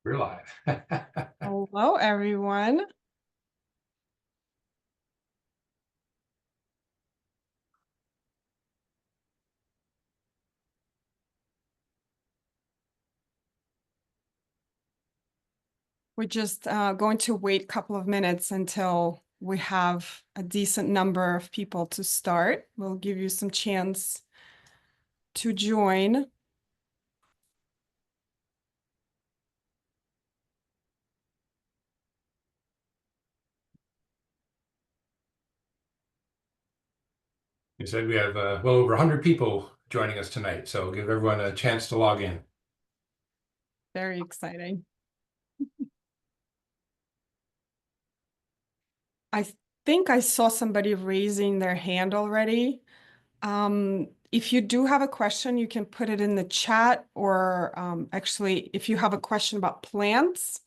We're live. Hello, everyone. We're just going to wait a couple of minutes until we have a decent number of people to start. We'll give you some chance to join. You said we have well over 100 people joining us tonight, so give everyone a chance to log in. Very exciting. I think I saw somebody raising their hand already. If you do have a question, you can put it in the chat, or actually, if you have a question about plants,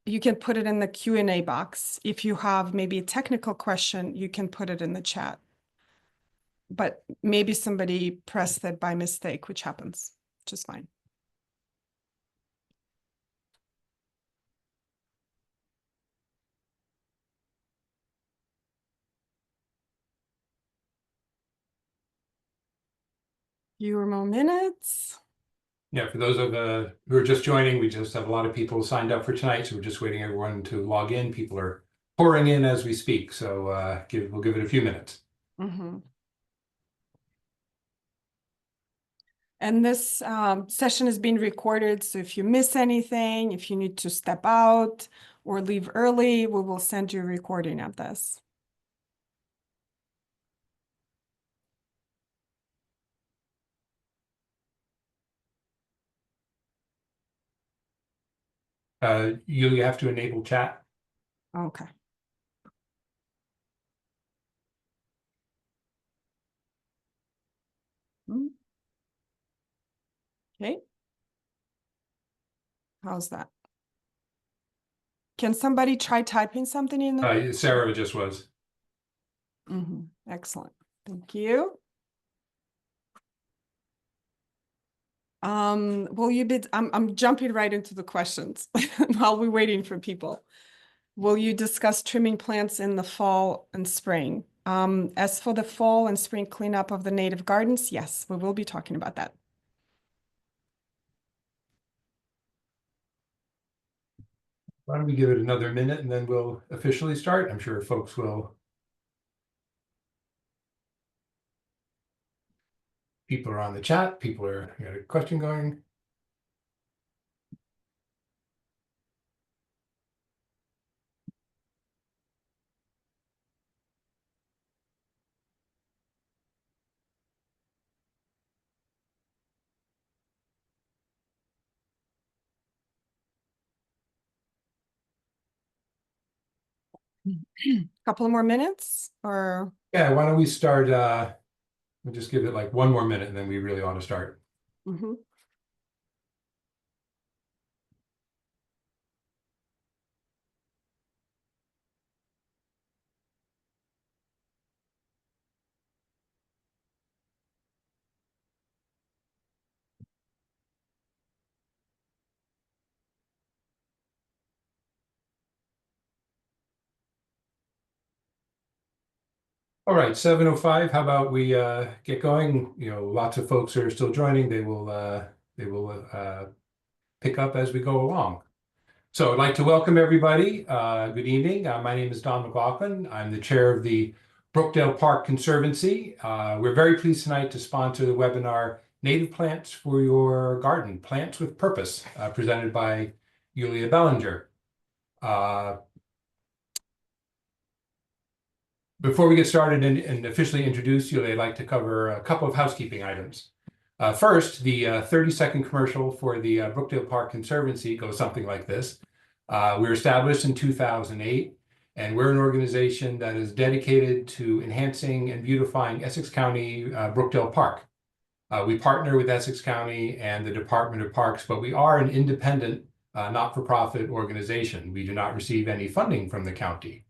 you can put it in the Q&A box. If you have maybe a technical question, you can put it in the chat. But maybe somebody pressed it by mistake, which happens just fine. Few more minutes. Yeah, for those of who are just joining, we just have a lot of people signed up for tonight, so we're just waiting everyone to log in. People are pouring in as we speak, so we'll give it a few minutes. And this session is being recorded, so if you miss anything, if you need to step out or leave early, we will send you a recording of this. You have to enable chat. Okay. Okay. How's that? Can somebody try typing something in the Sarah just was. Excellent. Thank you. I'm jumping right into the questions while we're waiting for people. Will you discuss trimming plants in the fall and spring? As for the fall and spring cleanup of the native gardens, yes, we will be talking about that. Why don't we give it another minute and then we'll officially start? I'm sure folks will. People are on the chat. People are, got a question going. Couple more minutes or? Yeah, why don't we start? We'll just give it like one more minute and then we really ought to start. All right, 7:05. How about we get going? You know, lots of folks are still joining. They will pick up as we go along. So I'd like to welcome everybody. Good evening. My name is Don McLaughlin. I'm the chair of the Brookdale Park Conservancy. We're very pleased tonight to sponsor the webinar Native Plants for Your Garden, Plants with Purpose, presented by Yulia Bellinger. Before we get started and officially introduce you, I'd like to cover a couple of housekeeping items. First, the 30-second commercial for the Brookdale Park Conservancy goes something like this. We were established in 2008, and we're an organization that is dedicated to enhancing and beautifying Essex County Brookdale Park. We partner with Essex County and the Department of Parks, but we are an independent, not-for-profit organization. We do not receive any funding from the county.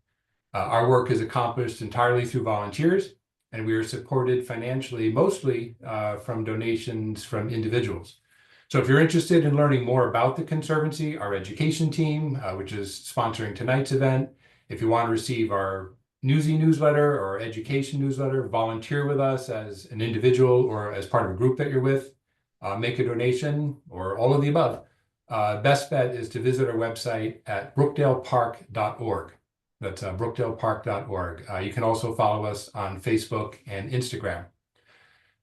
Our work is accomplished entirely through volunteers, and we are supported financially mostly from donations from individuals. So if you're interested in learning more about the Conservancy, our education team, which is sponsoring tonight's event, if you want to receive our Newsy newsletter or education newsletter, volunteer with us as an individual or as part of a group that you're with, make a donation, or all of the above, best bet is to visit our website at brookdalepark.org. That's brookdalepark.org. You can also follow us on Facebook and Instagram.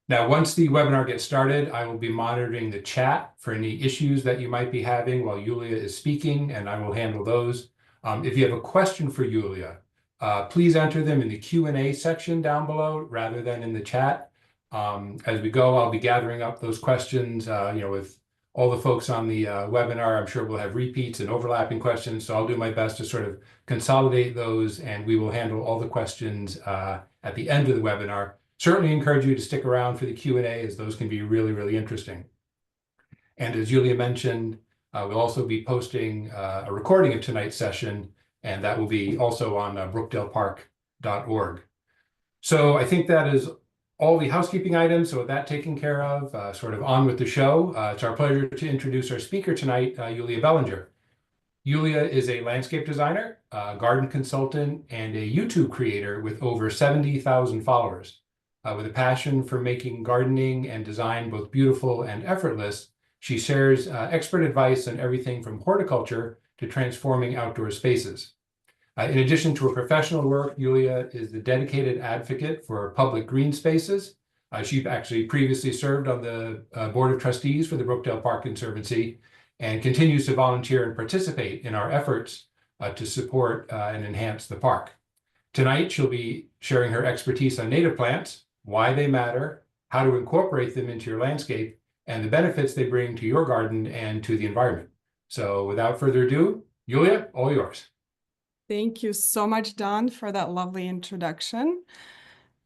Now, once the webinar gets started, I will be monitoring the chat for any issues that you might be having while Yulia is speaking, and I will handle those. If you have a question for Yulia, please enter them in the Q&A section down below rather than in the chat. As we go, I'll be gathering up those questions, with all the folks on the webinar. I'm sure we'll have repeats and overlapping questions, so I'll do my best to sort of consolidate those, and we will handle all the questions at the end of the webinar. Certainly encourage you to stick around for the Q&A, as those can be really, really interesting. And as Yulia mentioned, we'll also be posting a recording of tonight's session, and that will be also on brookdalepark.org. So I think that is all the housekeeping items. So with that taken care of, sort of on with the show. It's our pleasure to introduce our speaker tonight, Yulia Bellinger. Yulia is a landscape designer, garden consultant, and a YouTube creator with over 70,000 followers. With a passion for making gardening and design both beautiful and effortless, she shares expert advice on everything from horticulture to transforming outdoor spaces. In addition to her professional work, Yulia is the dedicated advocate for public green spaces. She actually previously served on the Board of Trustees for the Brookdale Park Conservancy and continues to volunteer and participate in our efforts to support and enhance the park. Tonight, she'll be sharing her expertise on native plants, why they matter, how to incorporate them into your landscape, and the benefits they bring to your garden and to the environment. So without further ado, Yulia, all yours. Thank you so much, Don, for that lovely introduction.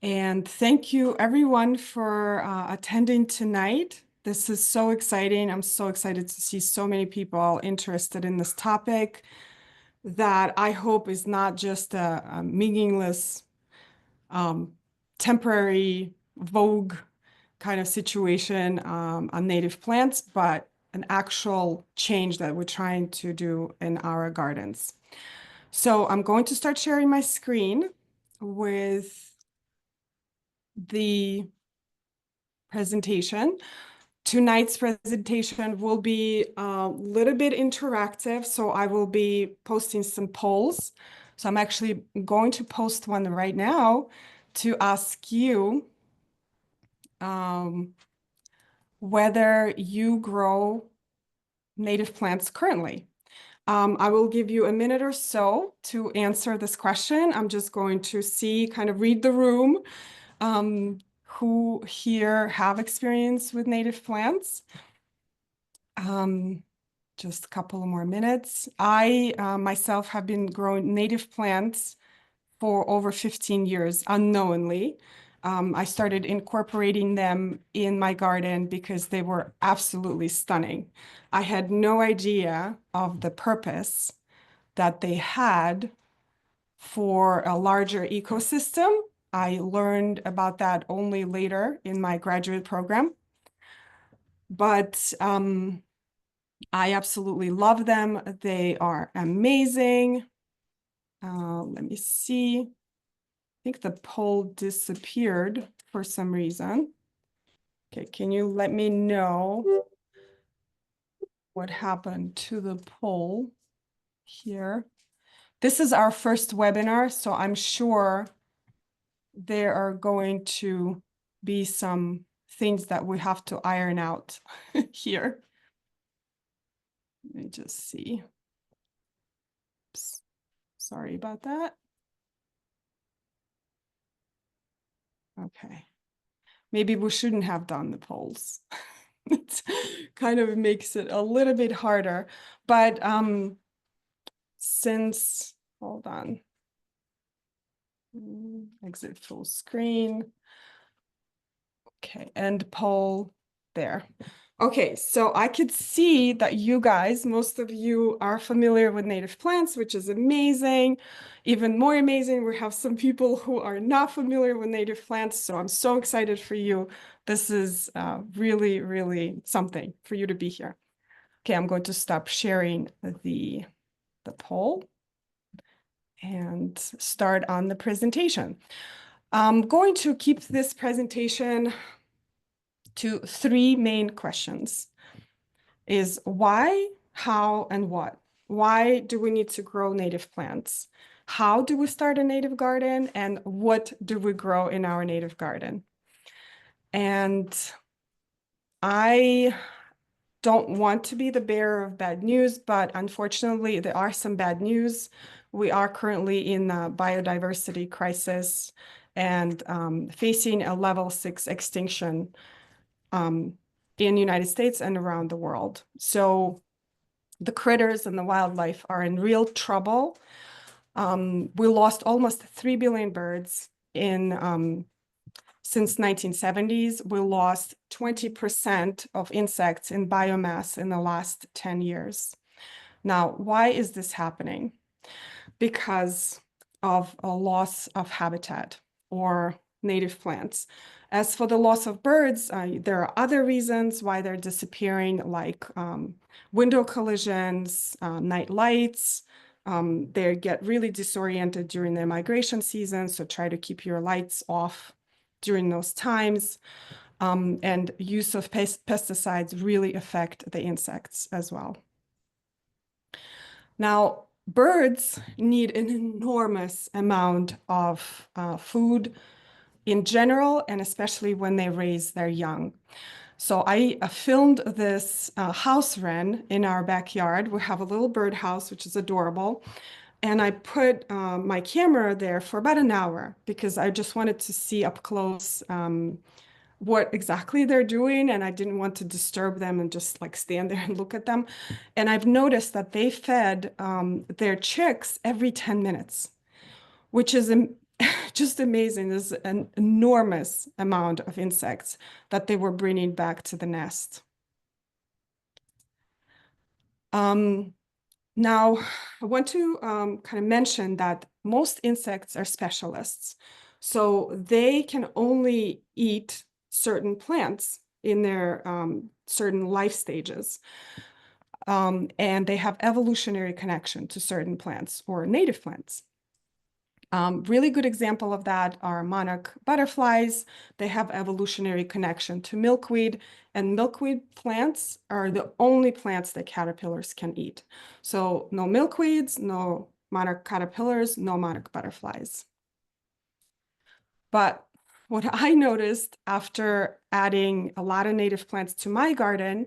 And thank you everyone for attending tonight. This is so exciting. I'm so excited to see so many people interested in this topic that I hope is not just a meaningless, temporary vogue kind of situation on native plants, but an actual change that we're trying to do in our gardens. So I'm going to start sharing my screen with the presentation. Tonight's presentation will be a little bit interactive, so I will be posting some polls. So I'm actually going to post one right now to ask you whether you grow native plants currently. I will give you a minute or so to answer this question. I'm just going to read the room, who here have experience with native plants. Just a couple of more minutes. I myself have been growing native plants for over 15 years unknowingly. I started incorporating them in my garden because they were absolutely stunning. I had no idea of the purpose that they had for a larger ecosystem. I learned about that only later in my graduate program. But I absolutely love them. They are amazing. Let me see. I think the poll disappeared for some reason. Okay, can you let me know what happened to the poll here? This is our first webinar, so I'm sure there are going to be some things that we have to iron out here. Let me just see. Oops. Sorry about that. Okay. Maybe we shouldn't have done the polls. It kind of makes it a little bit harder. But since, hold on. Exit full screen. Okay, end poll there. Okay, so I could see that you guys, most of you are familiar with native plants, which is amazing. Even more amazing, we have some people who are not familiar with native plants, so I'm so excited for you. This is really, really something for you to be here. Okay, I'm going to stop sharing the poll and start on the presentation. I'm going to keep this presentation to three main questions. Is why, how, and what? Why do we need to grow native plants? How do we start a native garden? And what do we grow in our native garden? And I don't want to be the bearer of bad news, but unfortunately, there are some bad news. We are currently in a biodiversity crisis and facing a level 6 extinction in the United States and around the world. So the critters and the wildlife are in real trouble. We lost almost 3 billion birds in since 1970s. We lost 20% of insects in biomass in the last 10 years. Now, why is this happening? Because of a loss of habitat or native plants. As for the loss of birds, there are other reasons why they're disappearing, like window collisions, night lights. They get really disoriented during their migration season, so try to keep your lights off during those times. And use of pesticides really affect the insects as well. Now, birds need an enormous amount of food in general, and especially when they raise their young. So I filmed this house wren in our backyard. We have a little bird house, which is adorable. And I put my camera there for about an hour because I just wanted to see up close what exactly they're doing, and I didn't want to disturb them and just like stand there and look at them. And I've noticed that they fed their chicks every 10 minutes, which is just amazing. There's an enormous amount of insects that they were bringing back to the nest. Now, I want to kind of mention that most insects are specialists. So they can only eat certain plants in their certain life stages. And they have evolutionary connection to certain plants or native plants. Really good example of that are monarch butterflies. They have evolutionary connection to milkweed, and milkweed plants are the only plants that caterpillars can eat. So no milkweeds, no monarch caterpillars, no monarch butterflies. But what I noticed after adding a lot of native plants to my garden,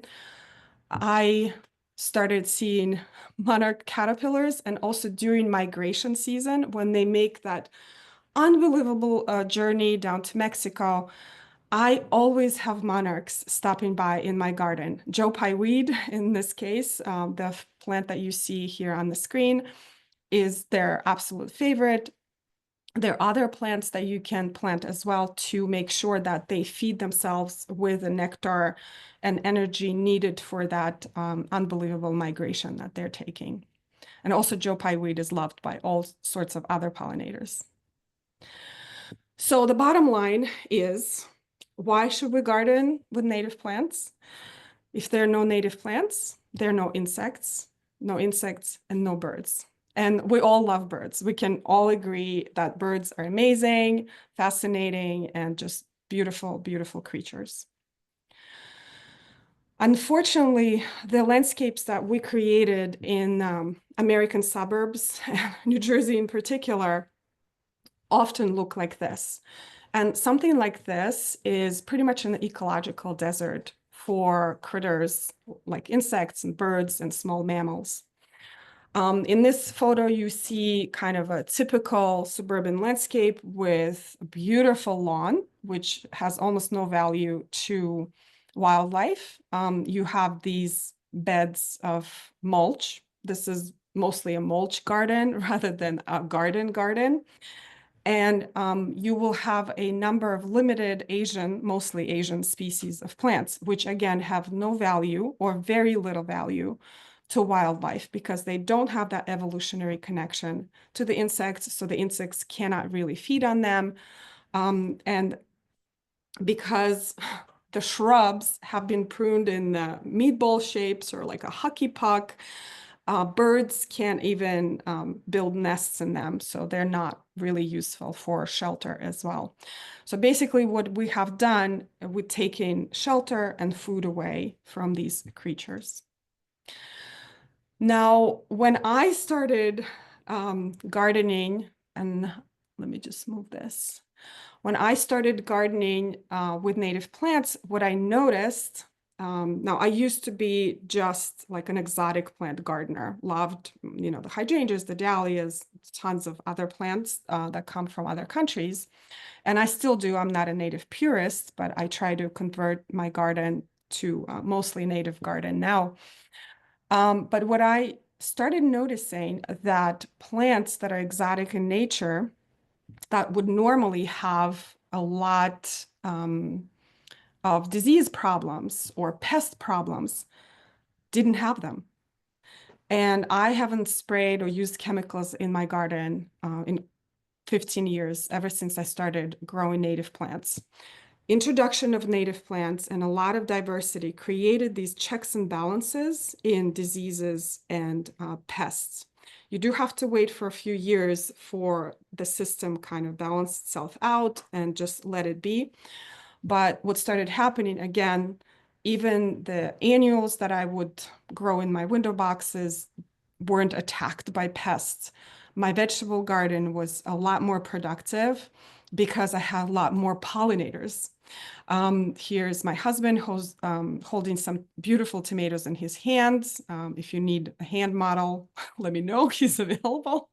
I started seeing monarch caterpillars, and also during migration season, when they make that unbelievable journey down to Mexico, I always have monarchs stopping by in my garden. Joe Pye weed, in this case, the plant that you see here on the screen, is their absolute favorite. There are other plants that you can plant as well to make sure that they feed themselves with the nectar and energy needed for that unbelievable migration that they're taking. And also Joe Pye weed is loved by all sorts of other pollinators. So the bottom line is, why should we garden with native plants? If there are no native plants, there are no insects, and no birds. And we all love birds. We can all agree that birds are amazing, fascinating, and just beautiful, beautiful creatures. Unfortunately, the landscapes that we created in American suburbs, New Jersey in particular, often look like this. And something like this is pretty much an ecological desert for critters like insects and birds and small mammals. In this photo, you see kind of a typical suburban landscape with a beautiful lawn, which has almost no value to wildlife. You have these beds of mulch. This is mostly a mulch garden rather than a garden. And you will have a number of limited Asian, mostly Asian species of plants, which again have no value or very little value to wildlife because they don't have that evolutionary connection to the insects. So the insects cannot really feed on them. And because the shrubs have been pruned in meatball shapes or like a hockey puck, birds can't even build nests in them, so they're not really useful for shelter as well. So basically what we have done with taking shelter and food away from these creatures. Now, when I started gardening, and let me just move this. When I started gardening with native plants, what I noticed, now I used to be just like an exotic plant gardener, loved, the hydrangeas, the dahlias, tons of other plants that come from other countries. And I still do. I'm not a native purist, but I try to convert my garden to mostly native garden now. But what I started noticing that plants that are exotic in nature that would normally have a lot of disease problems or pest problems didn't have them. And I haven't sprayed or used chemicals in my garden in 15 years, ever since I started growing native plants. Introduction of native plants and a lot of diversity created these checks and balances in diseases and pests. You do have to wait for a few years for the system kind of balance itself out and just let it be. But what started happening again, even the annuals that I would grow in my window boxes weren't attacked by pests. My vegetable garden was a lot more productive because I had a lot more pollinators. Here's my husband who's holding some beautiful tomatoes in his hands. If you need a hand model, let me know, he's available.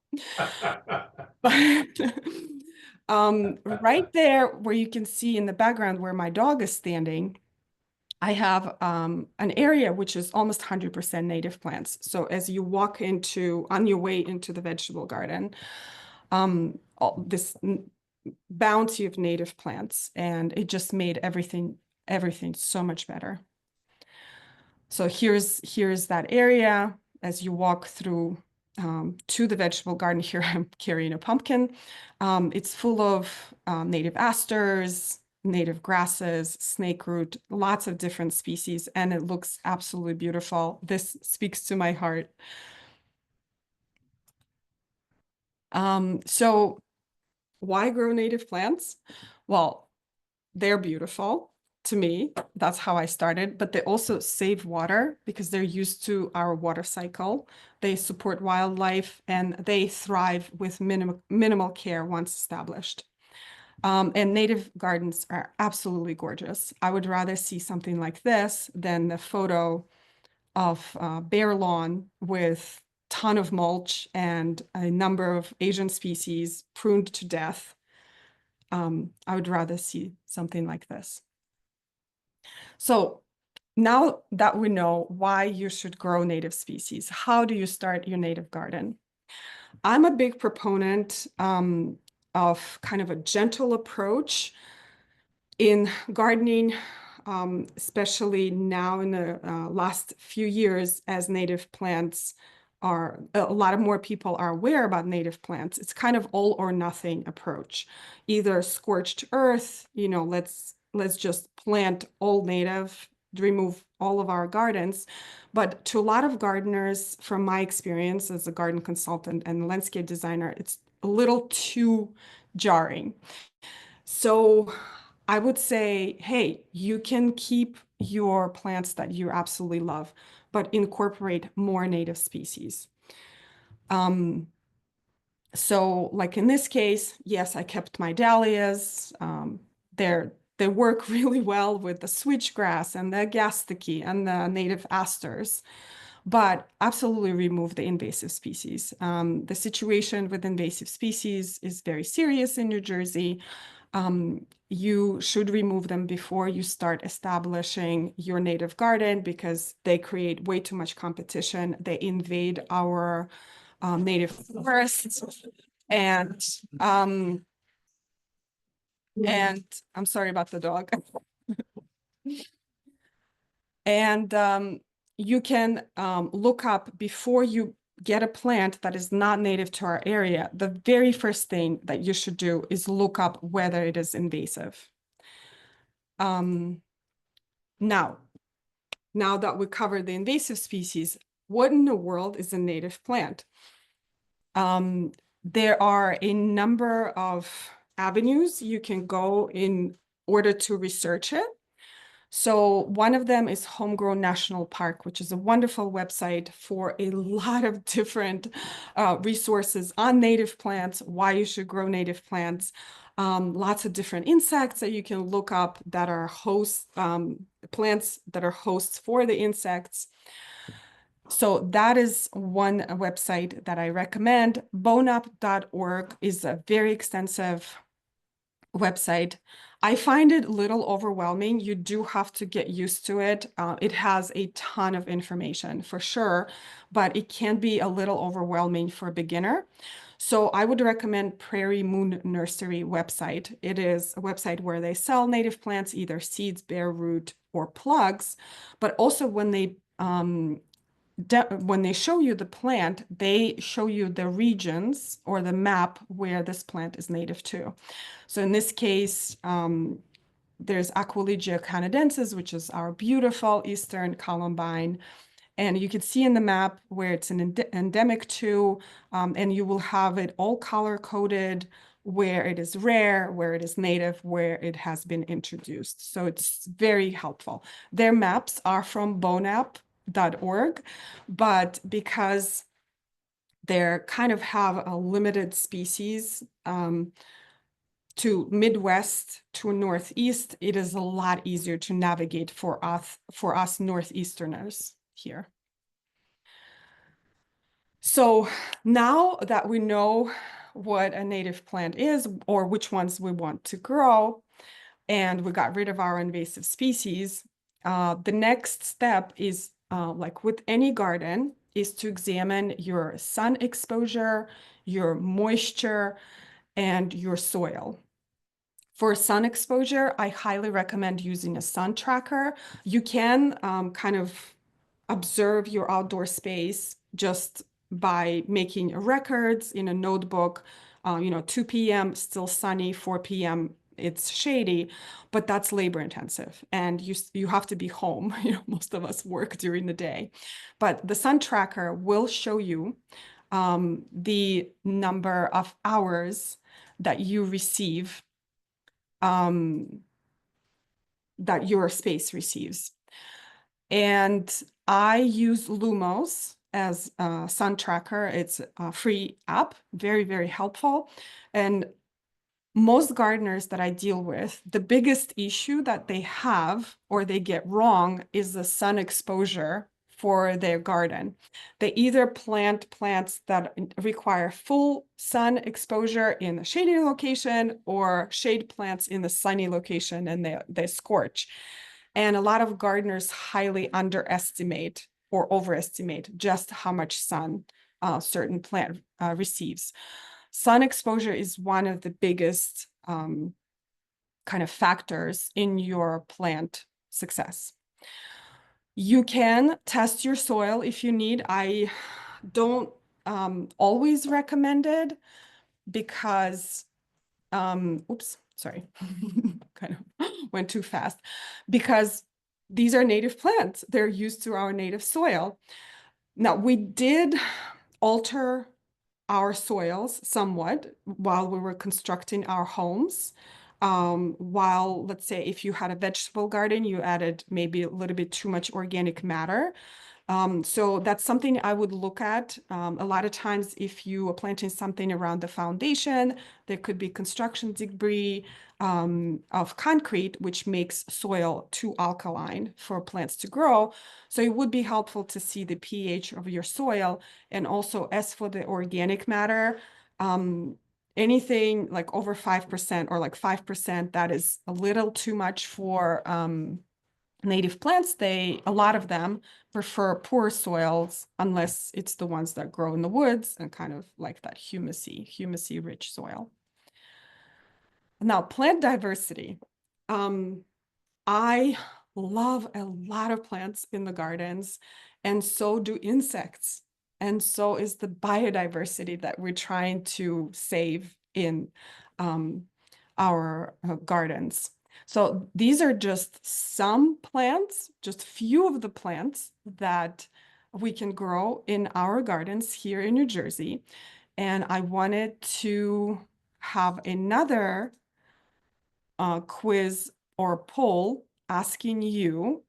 Right there where you can see in the background where my dog is standing, I have an area which is almost 100% native plants. So as you walk on your way into the vegetable garden, this bounty of native plants, and it just made everything so much better. So here's that area as you walk through to the vegetable garden. Here I'm carrying a pumpkin. It's full of native asters, native grasses, snake root, lots of different species, and it looks absolutely beautiful. This speaks to my heart. So why grow native plants? Well, they're beautiful to me. That's how I started, but they also save water because they're used to our water cycle. They support wildlife and they thrive with minimal care once established. And native gardens are absolutely gorgeous. I would rather see something like this than the photo of bare lawn with ton of mulch and a number of Asian species pruned to death. I would rather see something like this. So now that we know why you should grow native species, how do you start your native garden? I'm a big proponent of kind of a gentle approach in gardening, especially now in the last few years as native plants are, a lot of more people are aware about native plants. It's kind of all or nothing approach. Either scorched earth, let's just plant all native, remove all of our gardens. But to a lot of gardeners, from my experience as a garden consultant and landscape designer, it's a little too jarring. So I would say, hey, you can keep your plants that you absolutely love, but incorporate more native species. So like in this case, yes, I kept my dahlias. They work really well with the switchgrass and the gasticke and the native asters, but absolutely remove the invasive species. The situation with invasive species is very serious in New Jersey. You should remove them before you start establishing your native garden because they create way too much competition. They invade our native forests. And And I'm sorry about the dog. And you can look up before you get a plant that is not native to our area. The very first thing that you should do is look up whether it is invasive. Now that we covered the invasive species, what in the world is a native plant? There are a number of avenues you can go in order to research it. So one of them is Homegrown National Park, which is a wonderful website for a lot of different resources on native plants, why you should grow native plants, lots of different insects that you can look up that are hosts, plants that are hosts for the insects. So that is one website that I recommend. boneup.org is a very extensive website. I find it a little overwhelming. You do have to get used to it. It has a ton of information for sure, but it can be a little overwhelming for a beginner. So I would recommend Prairie Moon Nursery website. It is a website where they sell native plants, either seeds, bare root, or plugs, but also when they show you the plant, they show you the regions or the map where this plant is native to. So in this case, there's Aquilegia canadensis, which is our beautiful Eastern columbine. And you can see in the map where it's an endemic to, and you will have it all color coded, where it is rare, where it is native, where it has been introduced. So it's very helpful. Their maps are from boneup.org, but because they're kind of have a limited species, to Midwest to Northeast, it is a lot easier to navigate for us Northeasterners here. So now that we know what a native plant is or which ones we want to grow, and we got rid of our invasive species, the next step is, like with any garden, is to examine your sun exposure, your moisture, and your soil. For sun exposure, I highly recommend using a sun tracker. You can kind of observe your outdoor space just by making records in a notebook. 2 p.m. still sunny, 4 p.m. it's shady, but that's labor intensive, and you have to be home. Most of us work during the day, but the sun tracker will show you the number of hours that you receive, that your space receives. And I use Lumos as a sun tracker. It's a free app, very, very helpful. And most gardeners that I deal with, the biggest issue that they have or they get wrong is the sun exposure for their garden. They either plant plants that require full sun exposure in the shady location or shade plants in the sunny location, and they scorch. And a lot of gardeners highly underestimate or overestimate just how much sun certain plant receives. Sun exposure is one of the biggest kind of factors in your plant success. You can test your soil if you need. I don't always recommend it because, oops, sorry, kind of went too fast, because these are native plants. They're used to our native soil. Now, we did alter our soils somewhat while we were constructing our homes. While, let's say, if you had a vegetable garden, you added maybe a little bit too much organic matter. So that's something I would look at. A lot of times, if you are planting something around the foundation, there could be construction debris of concrete, which makes soil too alkaline for plants to grow. So it would be helpful to see the pH of your soil. And also, as for the organic matter, anything like over 5% or like 5%, that is a little too much for native plants. A lot of them prefer poor soils unless it's the ones that grow in the woods and kind of like that humusy rich soil. Now, plant diversity. I love a lot of plants in the gardens, and so do insects. And so is the biodiversity that we're trying to save in our gardens. So these are just some plants, just few of the plants that we can grow in our gardens here in New Jersey. And I wanted to have another quiz or poll asking you,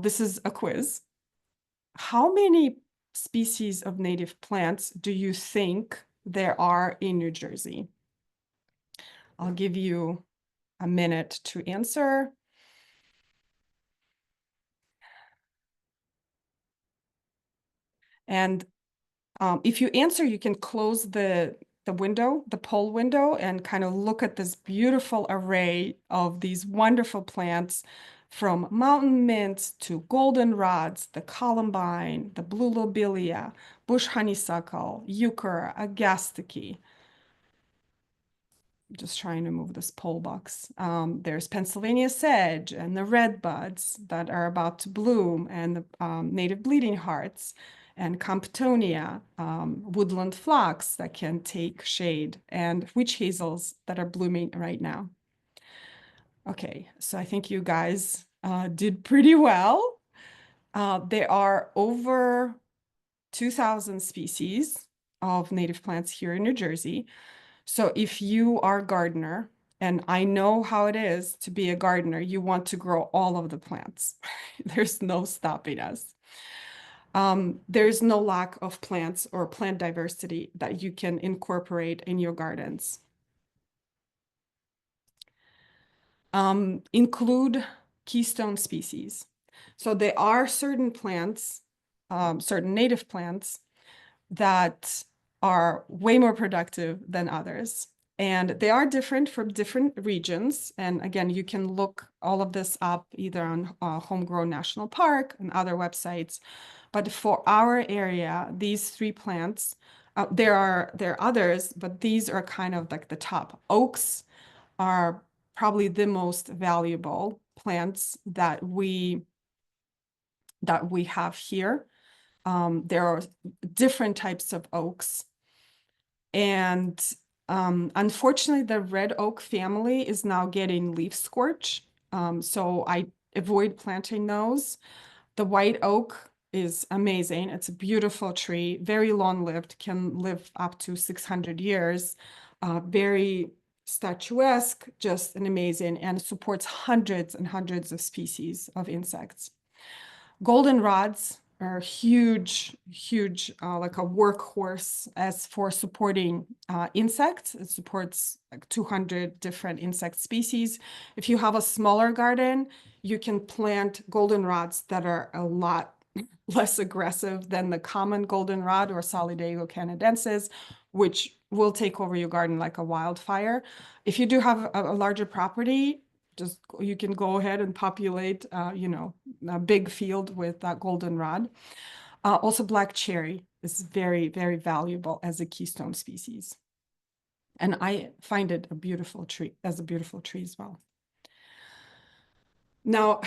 this is a quiz, how many species of native plants do you think there are in New Jersey? I'll give you a minute to answer. And if you answer, you can close the window, the poll window, and kind of look at this beautiful array of these wonderful plants, from mountain mint to goldenrods, the columbine, the blue lobelia, bush honeysuckle, euchre, agastache. Just trying to move this poll box. There's Pennsylvania sedge and the red buds that are about to bloom, and the native bleeding hearts, and Comptonia, woodland phlox that can take shade, and witch hazels that are blooming right now. Okay, so I think you guys did pretty well. There are over 2,000 species of native plants here in New Jersey. So if you are a gardener, and I know how it is to be a gardener, you want to grow all of the plants. There's no stopping us. There's no lack of plants or plant diversity that you can incorporate in your gardens. Include keystone species. So there are certain plants, certain native plants that are way more productive than others. And they are different from different regions. And again, you can look all of this up either on Homegrown National Park and other websites. But for our area, these three plants, there are others, but these are kind of like the top. Oaks are probably the most valuable plants that we have here. There are different types of oaks. And unfortunately, the red oak family is now getting leaf scorch. So I avoid planting those. The white oak is amazing. It's a beautiful tree, very long-lived, can live up to 600 years, very statuesque, just an amazing, and supports hundreds and hundreds of species of insects. Goldenrods are huge, like a workhorse as for supporting insects. It supports like 200 different insect species. If you have a smaller garden, you can plant goldenrods that are a lot less aggressive than the common goldenrod or Solidago canadensis, which will take over your garden like a wildfire. If you do have a larger property, just you can go ahead and populate, a big field with that goldenrod. Also, black cherry is very, very valuable as a keystone species. And I find it a beautiful tree, as as well. Now,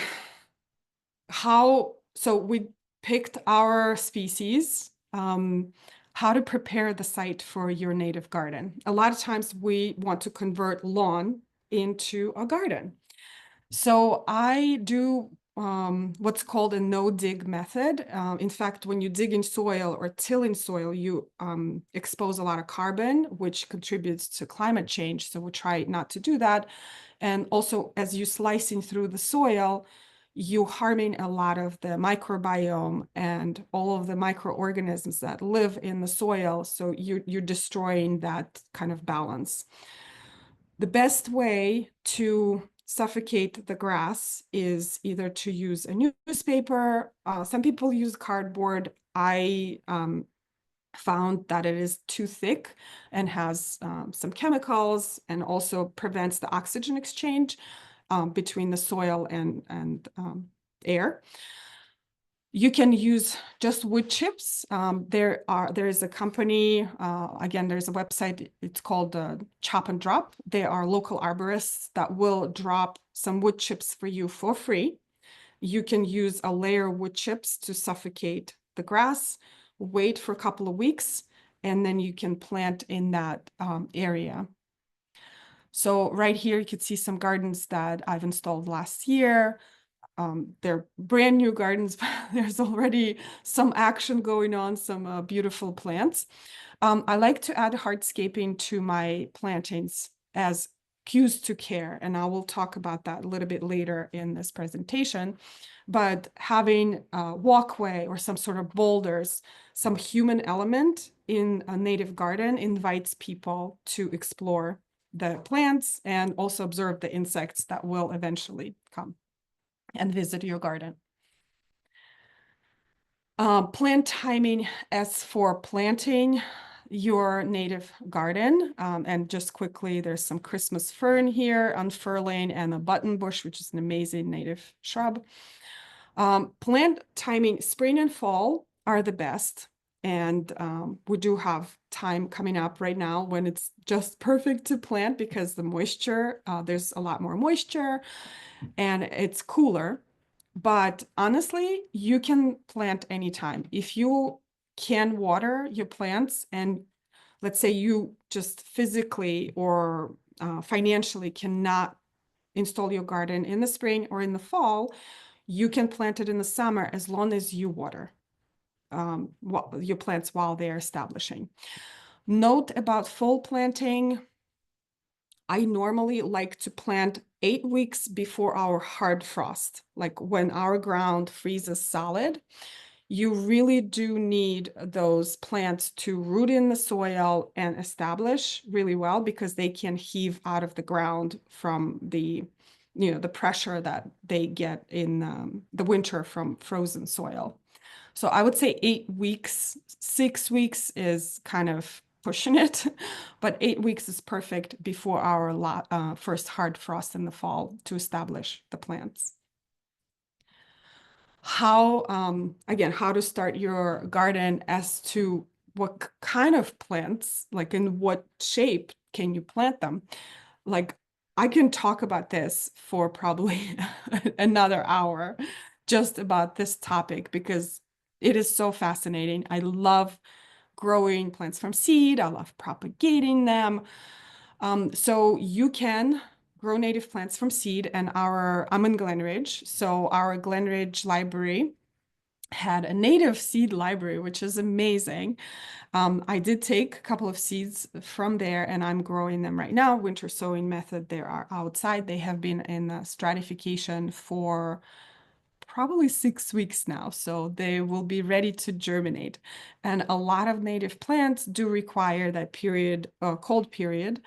so we picked our species, how to prepare the site for your native garden. A lot of times we want to convert lawn into a garden. So I do what's called a no-dig method. In fact, when you dig in soil or till in soil, you expose a lot of carbon, which contributes to climate change. So we try not to do that. And also, as you're slicing through the soil, you harming a lot of the microbiome and all of the microorganisms that live in the soil. So you're destroying that kind of balance. The best way to suffocate the grass is either to use a newspaper. Some people use cardboard. I found that it is too thick and has some chemicals, and also prevents the oxygen exchange between the soil and air. You can use just wood chips. There is a company, again, there's a website, it's called Chop and Drop. They are local arborists that will drop some wood chips for you for free. You can use a layer of wood chips to suffocate the grass, wait for a couple of weeks, and then you can plant in that area. So right here, you can see some gardens that I've installed last year. They're brand new gardens, but there's already some action going on, some beautiful plants. I like to add hardscaping to my plantings as cues to care, and I will talk about that a little bit later in this presentation. But having a walkway or some sort of boulders, some human element in a native garden invites people to explore the plants and also observe the insects that will eventually come and visit your garden. Plant timing as for planting your native garden. And just quickly, there's some Christmas fern here, unfurling, and a button bush, which is an amazing native shrub. Plant timing, spring and fall are the best. And we do have time coming up right now when it's just perfect to plant because the moisture, there's a lot more moisture and it's cooler. But honestly, you can plant anytime. If you can water your plants and let's say you just physically or financially cannot install your garden in the spring or in the fall, you can plant it in the summer as long as you water your plants while they're establishing. Note about fall planting. I normally like to plant 8 weeks before our hard frost, like when our ground freezes solid. You really do need those plants to root in the soil and establish really well because they can heave out of the ground from the pressure that they get in the winter from frozen soil. So I would say 8 weeks, 6 weeks is kind of pushing it, but 8 weeks is perfect before our first hard frost in the fall to establish the plants. Again, how to start your garden as to what kind of plants, like in what shape can you plant them? Like I can talk about this for probably another hour just about this topic because it is so fascinating. I love growing plants from seed. I love propagating them. So you can grow native plants from seed, and I'm in Glenridge, so our Glenridge library had a native seed library, which is amazing. I did take a couple of seeds from there and I'm growing them right now. Winter sowing method, they are outside. They have been in stratification for probably 6 weeks now, so they will be ready to germinate. And a lot of native plants do require that period, cold period,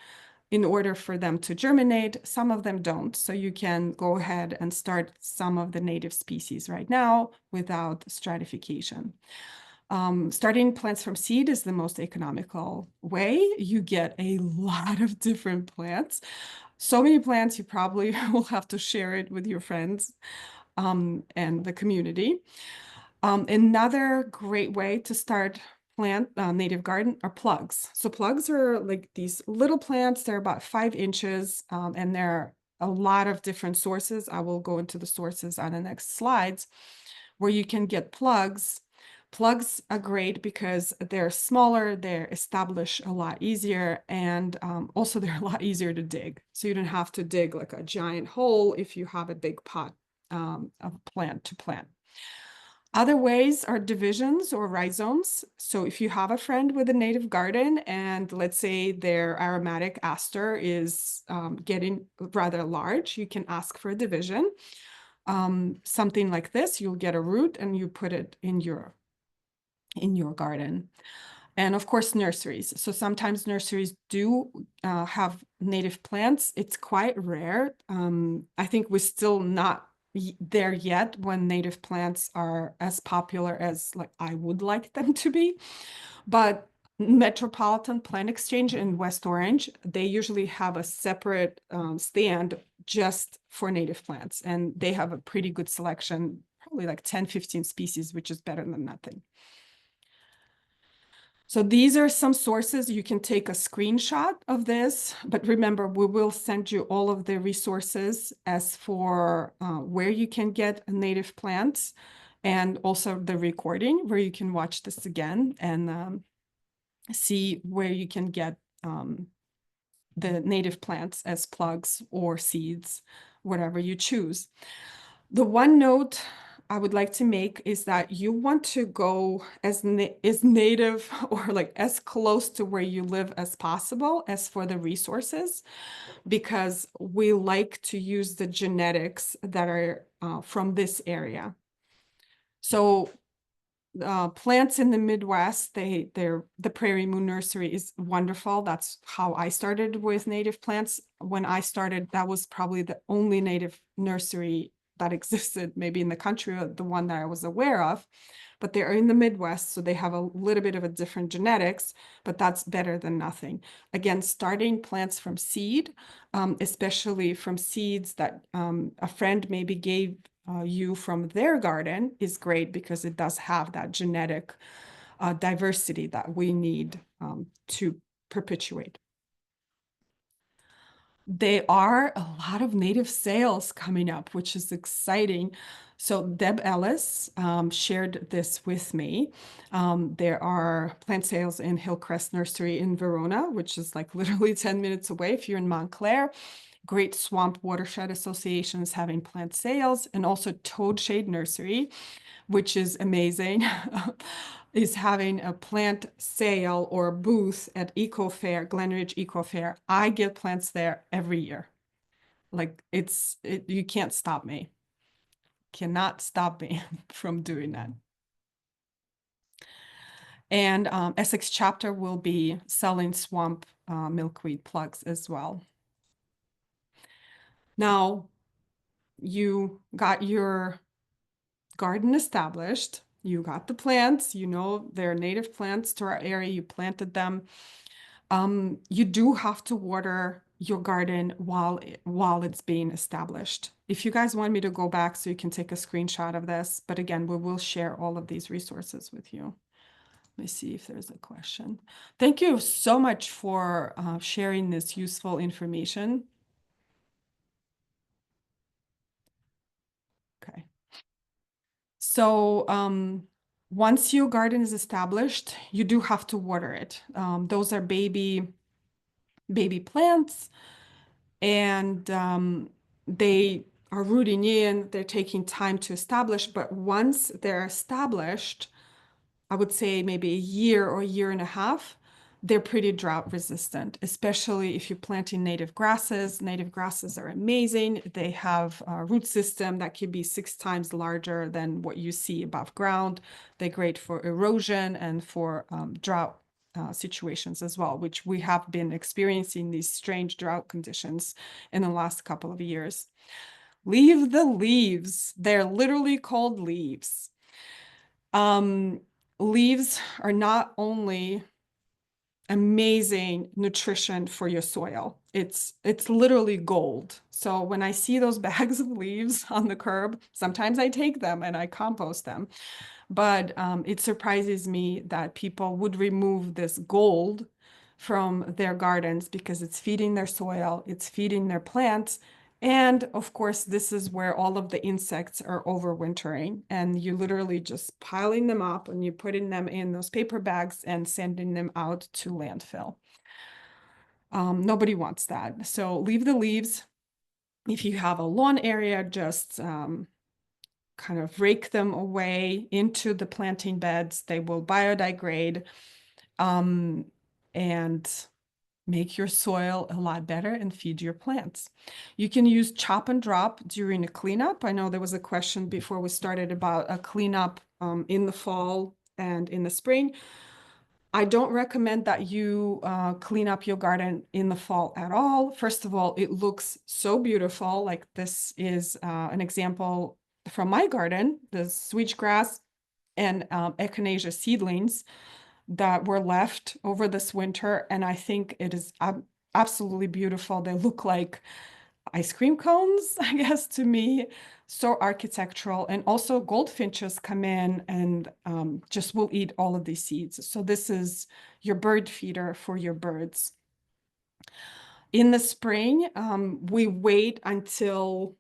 in order for them to germinate. Some of them don't, so you can go ahead and start some of the native species right now without stratification. Starting plants from seed is the most economical way. You get a lot of different plants. So many plants, you probably will have to share it with your friends and the community. Another great way to start plant native garden are plugs. So plugs are like these little plants. They're about 5 inches and there are a lot of different sources. I will go into the sources on the next slides where you can get plugs. Plugs are great because they're smaller, they're established a lot easier, and also they're a lot easier to dig. So you don't have to dig like a giant hole if you have a big pot of plant to plant. Other ways are divisions or rhizomes. So if you have a friend with a native garden and let's say their aromatic aster is getting rather large, you can ask for a division. Something like this, you'll get a root and you put it in your garden. And of course, nurseries. So sometimes nurseries do have native plants. It's quite rare. I think we're still not there yet when native plants are as popular as like I would like them to be. But Metropolitan Plant Exchange in West Orange, they usually have a separate stand just for native plants, and they have a pretty good selection, probably like 10, 15 species, which is better than nothing. So these are some sources. You can take a screenshot of this, but remember, we will send you all of the resources as for where you can get native plants, and also the recording where you can watch this again and see where you can get the native plants as plugs or seeds, whatever you choose. The one note I would like to make is that you want to go as native or like as close to where you live as possible as for the resources, because we like to use the genetics that are from this area. So plants in the Midwest, the Prairie Moon Nursery is wonderful. That's how I started with native plants. When I started, that was probably the only native nursery that existed, maybe in the country, or the one that I was aware of. But they're in the Midwest, so they have a little bit of a different genetics, but that's better than nothing. Again, starting plants from seed, especially from seeds that a friend maybe gave you from their garden, is great because it does have that genetic diversity that we need to perpetuate. There are a lot of native sales coming up, which is exciting. So Deb Ellis shared this with me. There are plant sales in Hillcrest Nursery in Verona, which is like literally 10 minutes away if you're in Montclair. Great Swamp Watershed Association is having plant sales, and also Toad Shade Nursery, which is amazing, is having a plant sale or booth at Eco Fair, Glenridge Eco Fair. I get plants there every year. Like you can't stop me. Cannot stop me from doing that. And Essex chapter will be selling swamp milkweed plugs as well. Now, you got your garden established, you got the plants, you know they're native plants to our area, you planted them. You do have to water your garden while it's being established. If you guys want me to go back so you can take a screenshot of this, but again, we will share all of these resources with you. Let me see if there's a question. Thank you so much for sharing this useful information. Okay. So once your garden is established, you do have to water it. Those are baby plants, and they are rooting in, they're taking time to establish, but once they're established, I would say maybe a year or a year and a half, they're pretty drought resistant, especially if you're planting native grasses. Native grasses are amazing. They have a root system that can be 6 times larger than what you see above ground. They're great for erosion and for drought situations as well, which we have been experiencing these strange drought conditions in the last couple of years. Leave the leaves. They're literally called leaves. Leaves are not only amazing nutrition for your soil, it's literally gold. So when I see those bags of leaves on the curb, sometimes I take them and I compost them. But it surprises me that people would remove this gold from their gardens because it's feeding their soil, it's feeding their plants. And of course, this is where all of the insects are overwintering, and you literally just piling them up and you're putting them in those paper bags and sending them out to landfill. Nobody wants that. So leave the leaves. If you have a lawn area, just kind of rake them away into the planting beds. They will biodegrade and make your soil a lot better and feed your plants. You can use chop and drop during a cleanup. I know there was a question before we started about a cleanup in the fall and in the spring. I don't recommend that you clean up your garden in the fall at all. First of all, it looks so beautiful. Like this is an example from my garden, the switchgrass and echinacea seedlings that were left over this winter. And I think it is absolutely beautiful. They look like ice cream cones, I guess, to me. so architectural, and also goldfinches come in and just will eat all of these seeds. So this is your bird feeder for your birds. In the spring, we wait until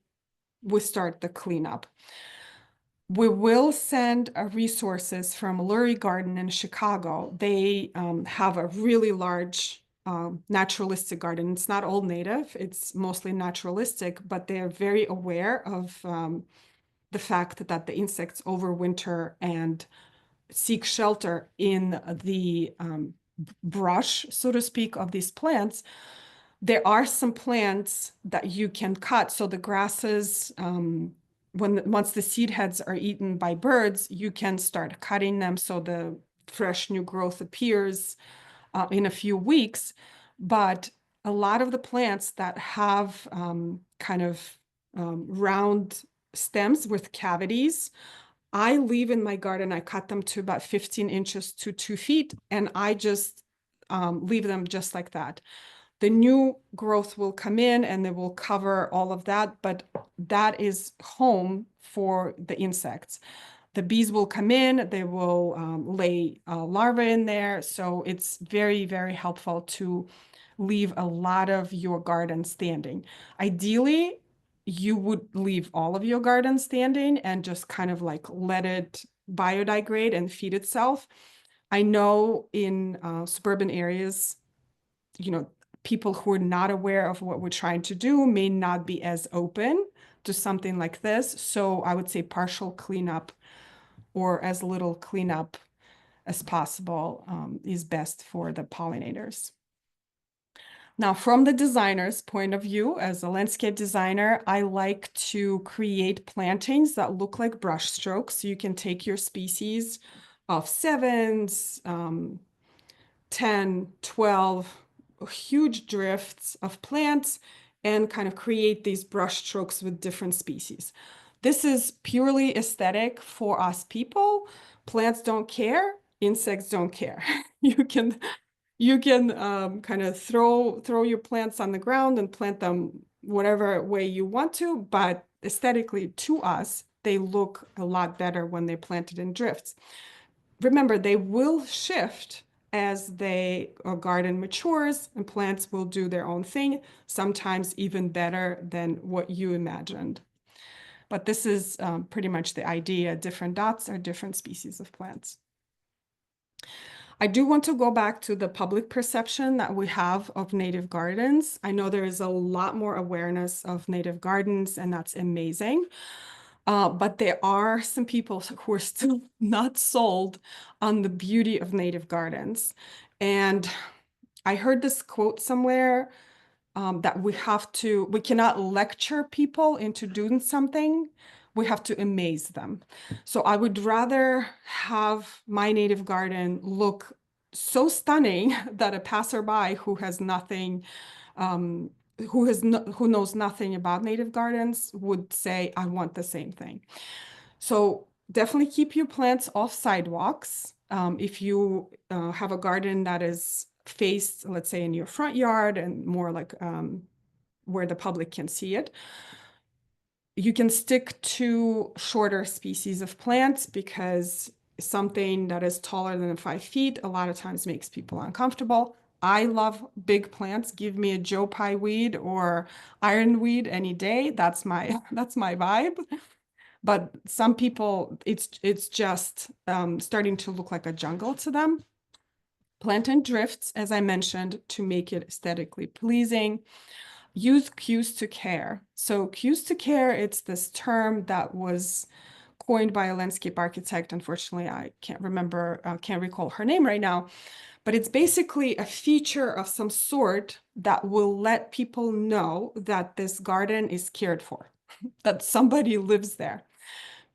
we start the cleanup. We will send resources from Lurie Garden in Chicago. They have a really large naturalistic garden. It's not all native, it's mostly naturalistic, but they're very aware of the fact that the insects overwinter and seek shelter in the brush, so to speak, of these plants. There are some plants that you can cut. So the grasses, once the seed heads are eaten by birds, you can start cutting them so the fresh new growth appears in a few weeks. But a lot of the plants that have kind of round stems with cavities, I leave in my garden. I cut them to about 15 inches to 2 feet, and I just leave them just like that. The new growth will come in and they will cover all of that, but that is home for the insects. The bees will come in, they will lay larvae in there. So it's very, very helpful to leave a lot of your garden standing. Ideally, you would leave all of your garden standing and just kind of like let it biodegrade and feed itself. I know in suburban areas, people who are not aware of what we're trying to do may not be as open to something like this. So I would say partial cleanup or as little cleanup as possible is best for the pollinators. Now, from the designer's point of view, as a landscape designer, I like to create plantings that look like brush strokes. So you can take your species of 7s, 10, 12, huge drifts of plants and kind of create these brush strokes with different species. This is purely aesthetic for us people. Plants don't care, insects don't care. You can kind of throw your plants on the ground and plant them whatever way you want to, but aesthetically to us, they look a lot better when they're planted in drifts. Remember, they will shift as the garden matures and plants will do their own thing, sometimes even better than what you imagined. But this is pretty much the idea. Different dots are different species of plants. I do want to go back to the public perception that we have of native gardens. I know there is a lot more awareness of native gardens, and that's amazing. But there are some people who are still not sold on the beauty of native gardens. And I heard this quote somewhere that we cannot lecture people into doing something. We have to amaze them. So I would rather have my native garden look so stunning that a passerby who has nothing, who knows nothing about native gardens would say, I want the same thing. So definitely keep your plants off sidewalks. If you have a garden that is faced, let's say, in your front yard and more like where the public can see it, you can stick to shorter species of plants because something that is taller than 5 feet a lot of times makes people uncomfortable. I love big plants. Give me a Joe Pye weed or ironweed any day. That's my vibe. But some people, it's just starting to look like a jungle to them. Plant in drifts, as I mentioned, to make it aesthetically pleasing. Use cues to care. So cues to care, it's this term that was coined by a landscape architect. Unfortunately, I can't recall her name right now, but it's basically a feature of some sort that will let people know that this garden is cared for, that somebody lives there.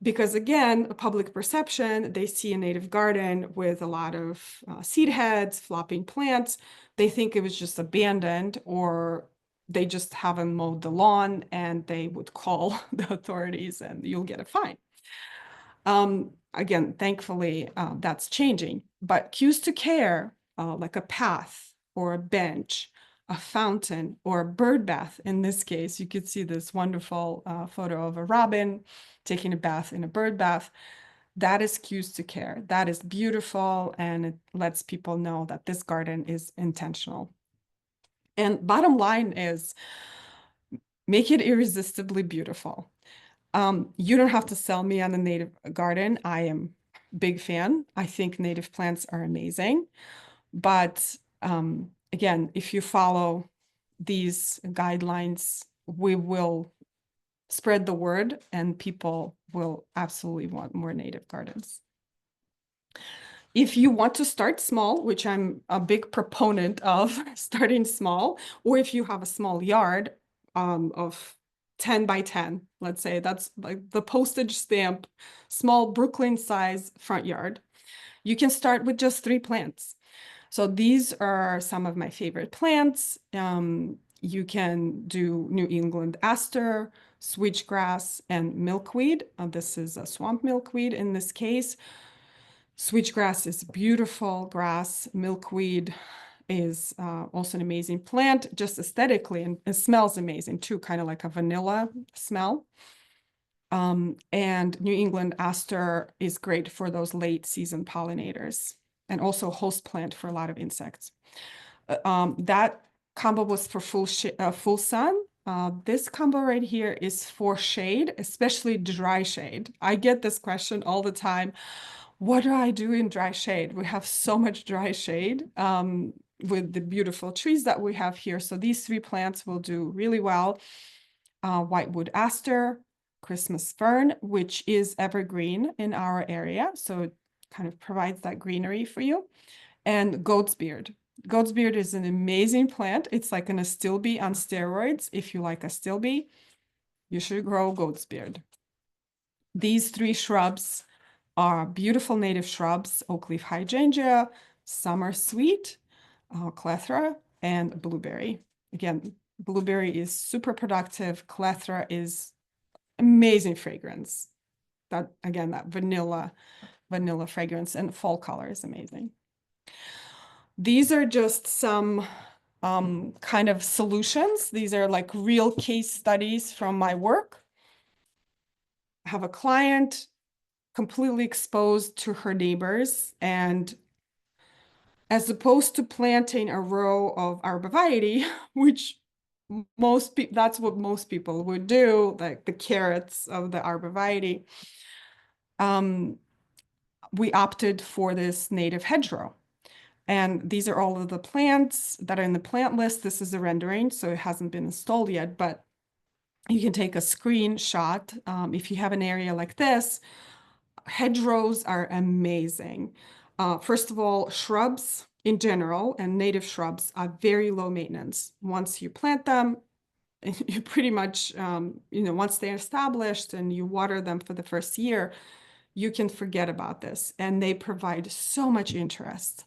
Because again, a public perception, they see a native garden with a lot of seed heads, flopping plants. They think it was just abandoned or they just haven't mowed the lawn and they would call the authorities and you'll get a fine. Again, thankfully, that's changing. But cues to care, like a path or a bench, a fountain, or a bird bath. In this case, you could see this wonderful photo of a robin taking a bath in a bird bath. That is cues to care. That is beautiful, and it lets people know that this garden is intentional. And bottom line is, make it irresistibly beautiful. You don't have to sell me on the native garden. I am a big fan. I think native plants are amazing. But again, if you follow these guidelines, we will spread the word and people will absolutely want more native gardens. If you want to start small, which I'm a big proponent of starting small, or if you have a small yard of 10 by 10, let's say that's like the postage stamp, small Brooklyn size front yard, you can start with just 3 plants. So these are some of my favorite plants. You can do New England aster, switchgrass, and milkweed. This is a swamp milkweed in this case. Switchgrass is beautiful grass. Milkweed is also an amazing plant, just aesthetically, and it smells amazing too, kind of like a vanilla smell. And New England aster is great for those late season pollinators, and also host plant for a lot of insects. That combo was for full sun. This combo right here is for shade, especially dry shade. I get this question all the time. What do I do in dry shade? We have so much dry shade with the beautiful trees that we have here. So these 3 plants will do really well. Whitewood aster, Christmas fern, which is evergreen in our area. So it kind of provides that greenery for you. And goat's beard. Goat's beard is an amazing plant. It's like an astilbe on steroids. If you like astilbe, you should grow goat's beard. These 3 shrubs are beautiful native shrubs: oak leaf hydrangea, summer sweet, clethra, and blueberry. Again, blueberry is super productive. Clethra is amazing fragrance. That, again, that vanilla fragrance, and fall color is amazing. These are just some kind of solutions. These are like real case studies from my work. I have a client completely exposed to her neighbors, and as opposed to planting a row of arborvitae, which that's what most people would do, like the carrots of the arborvitae, we opted for this native hedgerow. And these are all of the plants that are in the plant list. This is a rendering, so it hasn't been installed yet, but you can take a screenshot. If you have an area like this, hedgerows are amazing. First of all, shrubs in general and native shrubs are very low maintenance. Once you plant them, you pretty much, once they're established and you water them for the first year, you can forget about this. And they provide so much interest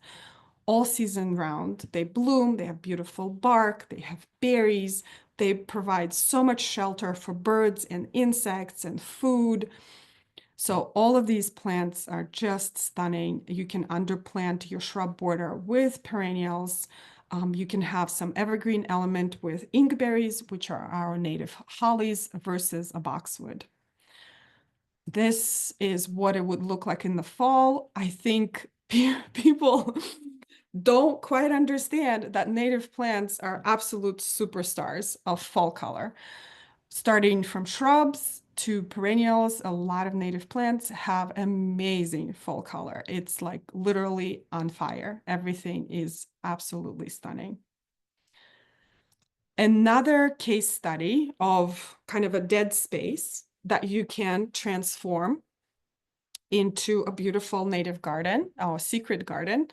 all season round. They bloom, they have beautiful bark, they have berries, they provide so much shelter for birds and insects and food. So all of these plants are just stunning. You can underplant your shrub border with perennials. You can have some evergreen element with inkberries, which are our native hollies, versus a boxwood. This is what it would look like in the fall. I think people don't quite understand that native plants are absolute superstars of fall color. Starting from shrubs to perennials, a lot of native plants have amazing fall color. It's like literally on fire. Everything is absolutely stunning. Another case study of kind of a dead space that you can transform into a beautiful native garden, or secret garden.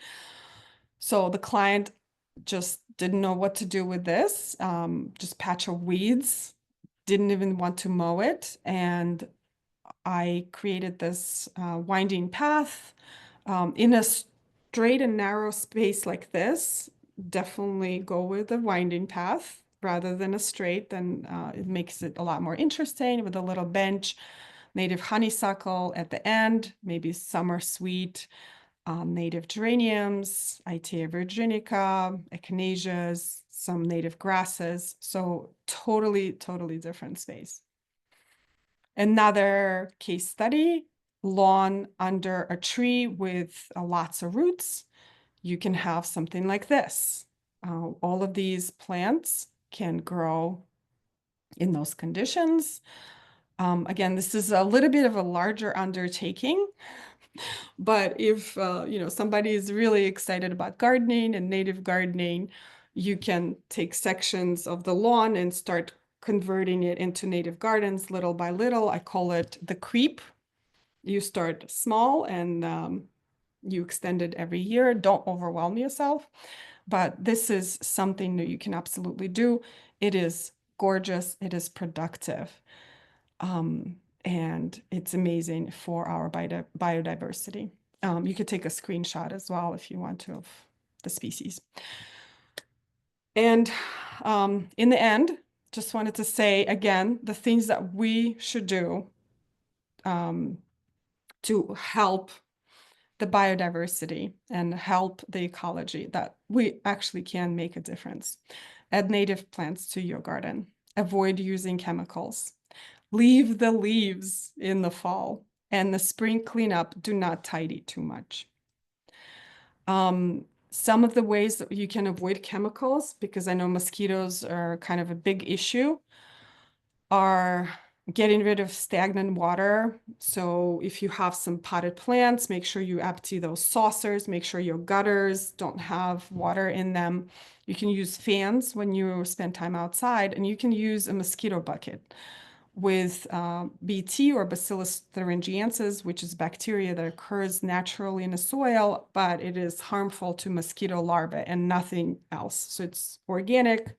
So the client just didn't know what to do with this, just patch of weeds, didn't even want to mow it. And I created this winding path in a straight and narrow space like this. Definitely go with a winding path rather than a straight. Then it makes it a lot more interesting, with a little bench, native honeysuckle at the end, maybe summer sweet, native geraniums, Itea virginica, echinaceas, some native grasses. So totally, totally different space. Another case study, lawn under a tree with lots of roots. You can have something like this. All of these plants can grow in those conditions. Again, this is a little bit of a larger undertaking, but if somebody is really excited about gardening and native gardening, you can take sections of the lawn and start converting it into native gardens little by little. I call it the creep. You start small and you extend it every year. Don't overwhelm yourself, but this is something that you can absolutely do. It is gorgeous. It is productive. And it's amazing for our biodiversity. You could take a screenshot as well if you want to of the species. And in the end, just wanted to say again, the things that we should do to help the biodiversity and help the ecology, that we actually can make a difference. Add native plants to your garden. Avoid using chemicals. Leave the leaves in the fall, and the spring cleanup, do not tidy too much. Some of the ways that you can avoid chemicals, because I know mosquitoes are kind of a big issue, are getting rid of stagnant water. So if you have some potted plants, make sure you empty those saucers, make sure your gutters don't have water in them. You can use fans when you spend time outside, and you can use a mosquito bucket with BT or Bacillus thuringiensis, which is bacteria that occurs naturally in the soil, but it is harmful to mosquito larvae and nothing else. So it's organic.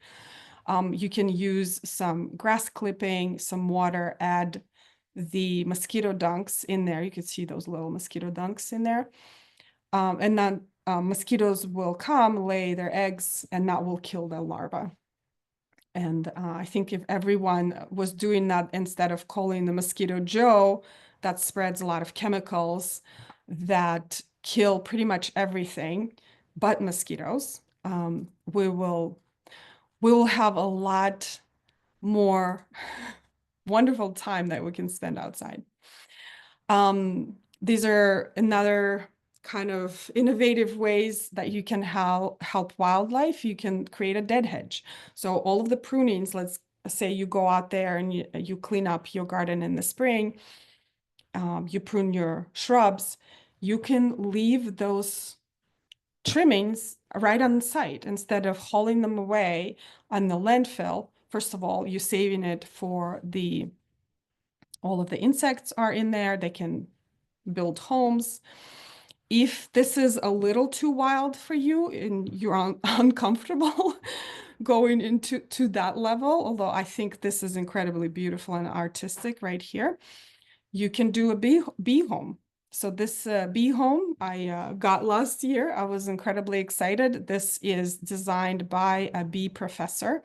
You can use some grass clipping, some water, add the mosquito dunks in there. You can see those little mosquito dunks in there. And then mosquitoes will come, lay their eggs, and that will kill the larva. And I think if everyone was doing that instead of calling the mosquito Joe, that spreads a lot of chemicals that kill pretty much everything but mosquitoes, we will have a lot more wonderful time that we can spend outside. These are another kind of innovative ways that you can help wildlife. You can create a dead hedge. So all of the prunings, let's say you go out there and you clean up your garden in the spring, you prune your shrubs, you can leave those trimmings right on site instead of hauling them away on the landfill. First of all, you're saving it for all of the insects are in there. They can build homes. If this is a little too wild for you and you're uncomfortable going into that level, although I think this is incredibly beautiful and artistic right here, you can do a bee home. So this bee home I got last year. I was incredibly excited. This is designed by a bee professor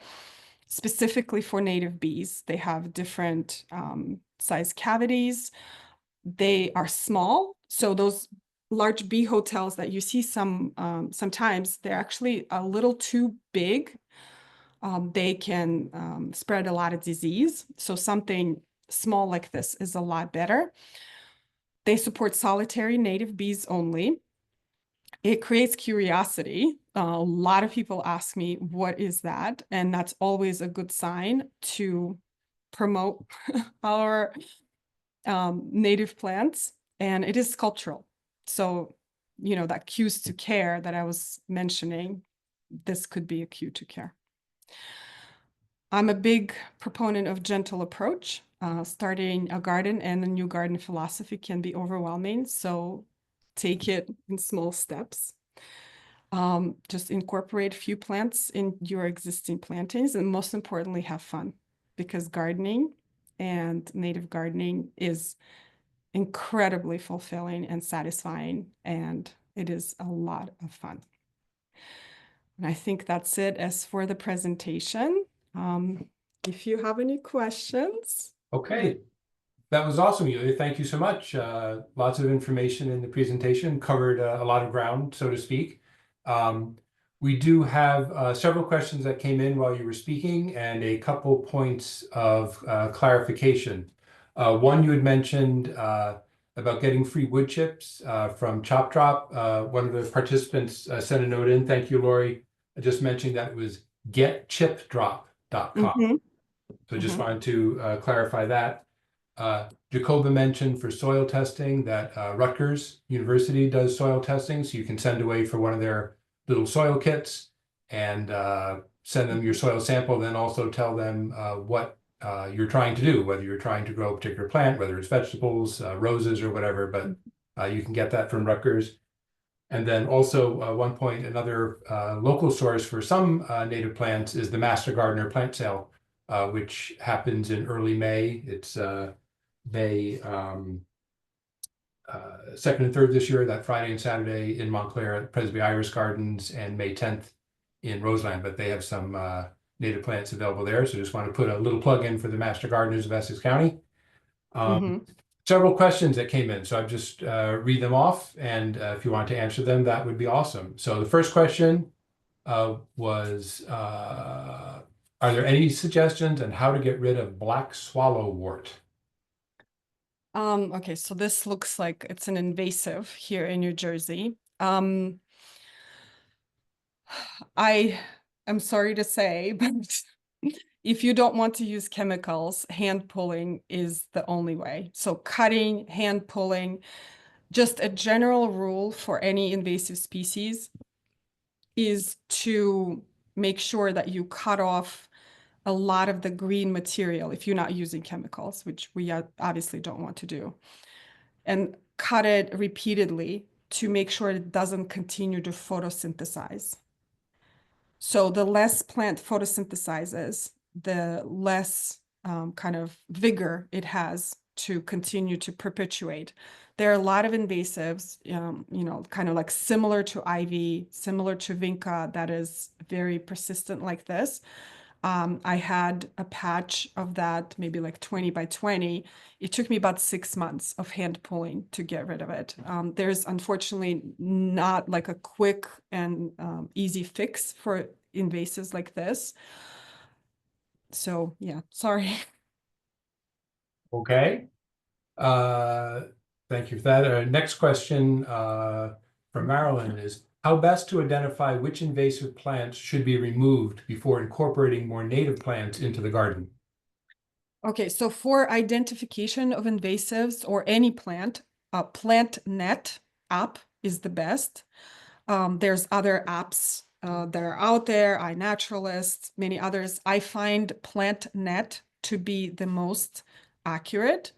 specifically for native bees. They have different size cavities. They are small. So those large bee hotels that you see sometimes, they're actually a little too big. They can spread a lot of disease. So something small like this is a lot better. They support solitary native bees only. It creates curiosity. A lot of people ask me, what is that? And that's always a good sign to promote our native plants. And it is cultural. So, that cues to care that I was mentioning, this could be a cue to care. I'm a big proponent of gentle approach. Starting a garden and a new garden philosophy can be overwhelming. So take it in small steps. Just incorporate a few plants in your existing plantings, and most importantly, have fun, because gardening and native gardening is incredibly fulfilling and satisfying, and it is a lot of fun. And I think that's it as for the presentation. If you have any questions. Okay, that was awesome, Yulia. Thank you so much. Lots of information in the presentation, covered a lot of ground, so to speak. We do have several questions that came in while you were speaking and a couple points of clarification. One you had mentioned about getting free wood chips from Chop Drop. One of the participants sent a note in. Thank you, Lori. I just mentioned that it was getchipdrop.com. Mhm. So just Mhm. wanted to clarify that. Jacoba mentioned for soil testing that Rutgers University does soil testing, so you can send away for one of their little soil kits and send them your soil sample, then also tell them what you're trying to do, whether you're trying to grow a particular plant, whether it's vegetables, roses, or whatever, but you can get that from Rutgers. And then also one point, another local source for some native plants is the Master Gardener plant sale, which happens in early May. It's May 2nd and 3rd this year, that Friday and Saturday in Montclair at Presby Iris Gardens, and May 10th in Roseland. But they have some native plants available there. So just want to put a little plug in for the Master Gardeners of Essex County. Mhm. Several questions that came in, so I just read them off, and if you want to answer them, that would be awesome. So the first question was, are there any suggestions on how to get rid of black swallowwort? Okay, so this looks like it's an invasive here in New Jersey. I am sorry to say, but if you don't want to use chemicals, hand pulling is the only way. So cutting, hand pulling, just a general rule for any invasive species is to make sure that you cut off a lot of the green material if you're not using chemicals, which we obviously don't want to do, and cut it repeatedly to make sure it doesn't continue to photosynthesize. So the less plant photosynthesizes, the less kind of vigor it has to continue to perpetuate. There are a lot of invasives, kind of like similar to ivy, similar to vinca, that is very persistent like this. I had a patch of that, maybe like 20 by 20. It took me about 6 months of hand pulling to get rid of it. There's unfortunately not like a quick and easy fix for invasives like this. So yeah, sorry. Okay. Thank you for that. Next question from Marilyn is, how best to identify which invasive plants should be removed before incorporating more native plants into the garden? Okay, so for identification of invasives or any plant, a PlantNet app is the best. There's other apps that are out there, iNaturalist, many others. I find PlantNet to be the most accurate.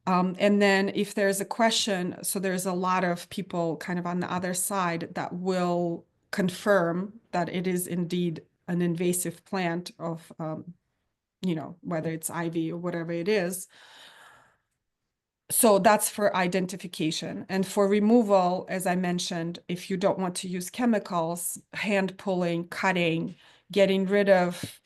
And then if there's a question, so there's a lot of people kind of on the other side that will confirm that it is indeed an invasive plant of, whether it's ivy or whatever it is. So that's for identification. And for removal, as I mentioned, if you don't want to use chemicals, hand pulling, cutting, getting rid of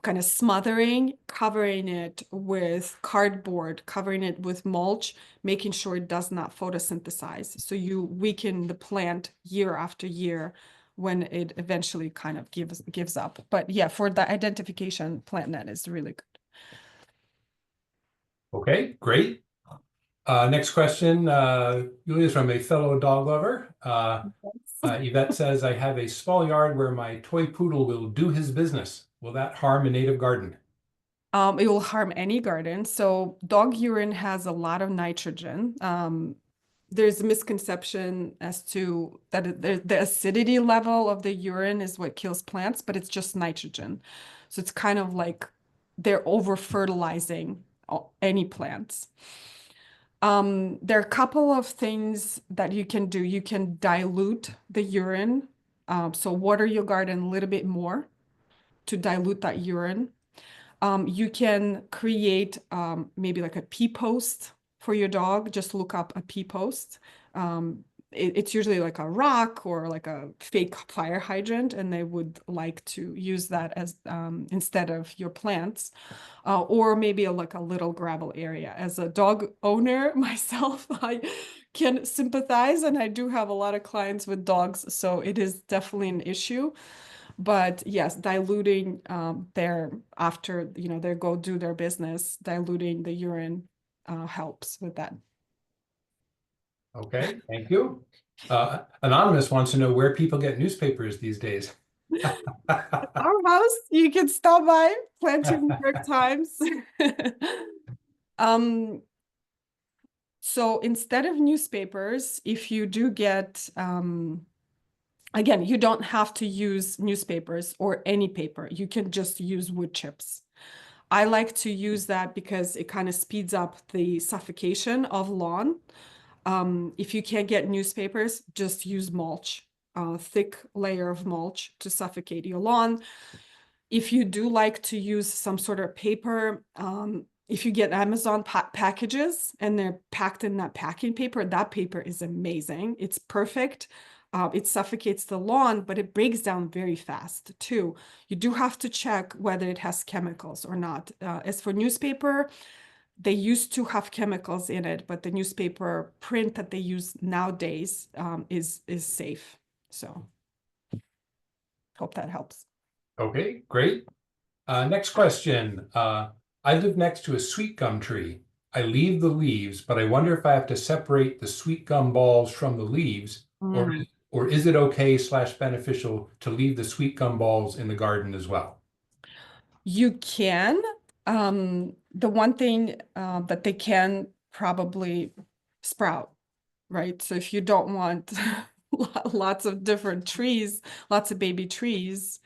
kind of smothering, covering it with cardboard, covering it with mulch, making sure it does not photosynthesize. So you weaken the plant year after year when it eventually kind of gives up. But yeah, for the identification, PlantNet is really good. Okay, great. Next question, Julia, is from a fellow dog lover. Yvette says, I have a small yard where my toy poodle will do his business. Will that harm a native garden? It will harm any garden. So dog urine has a lot of nitrogen. There's a misconception as to that the acidity level of the urine is what kills plants, but it's just nitrogen. So it's kind of like they're over fertilizing any plants. There are a couple of things that you can do. You can dilute the urine. So water your garden a little bit more to dilute that urine. You can create maybe like a pee post for your dog. Just look up a pee post. it's usually like a rock or like a fake fire hydrant, and they would like to use that as instead of your plants, or maybe like a little gravel area. As a dog owner myself, I can sympathize, and I do have a lot of clients with dogs, so it is definitely an issue. But yes, diluting their after they go do their business, diluting the urine helps with that. Okay, thank you. Anonymous wants to know where people get newspapers these days. Our house, you can stop by, plenty of New York Times. Um, so instead of newspapers, if you do get, again, you don't have to use newspapers or any paper. You can just use wood chips. I like to use that because it kind of speeds up the suffocation of lawn. If you can't get newspapers, just use mulch, a thick layer of mulch to suffocate your lawn. If you do like to use some sort of paper, if you get Amazon packages and they're packed in that packing paper, that paper is amazing. It's perfect. It suffocates the lawn, but it breaks down very fast too. You do have to check whether it has chemicals or not. As for newspaper, they used to have chemicals in it, but the newspaper print that they use nowadays is safe. So hope that helps. Okay, great. Next question. I live next to a sweet gum tree. I leave the leaves, but I wonder if I have to separate the sweet gum balls from the leaves, Mm. or is it okay / beneficial to leave the sweet gum balls in the garden as well? You can. The one thing that they can probably sprout, right? So if you don't want lots of different trees, lots of baby trees,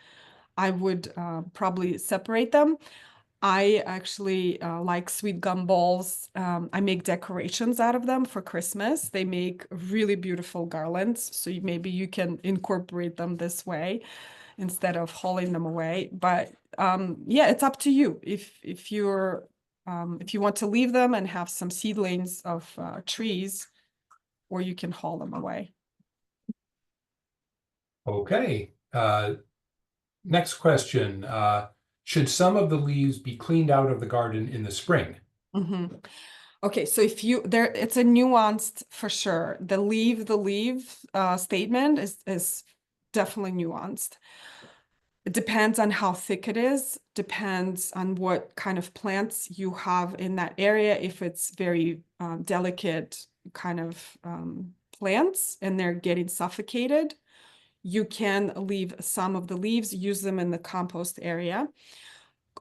I would probably separate them. I actually like sweet gum balls. I make decorations out of them for Christmas. They make really beautiful garlands, so maybe you can incorporate them this way instead of hauling them away. But yeah, it's up to you. If you want to leave them and have some seedlings of trees, or you can haul them away. Okay. Next question. Should some of the leaves be cleaned out of the garden in the spring? Mhm. Okay, so if you there, it's a nuanced for sure. The leave statement is definitely nuanced. It depends on how thick it is, depends on what kind of plants you have in that area. If it's very delicate kind of plants and they're getting suffocated, you can leave some of the leaves, use them in the compost area.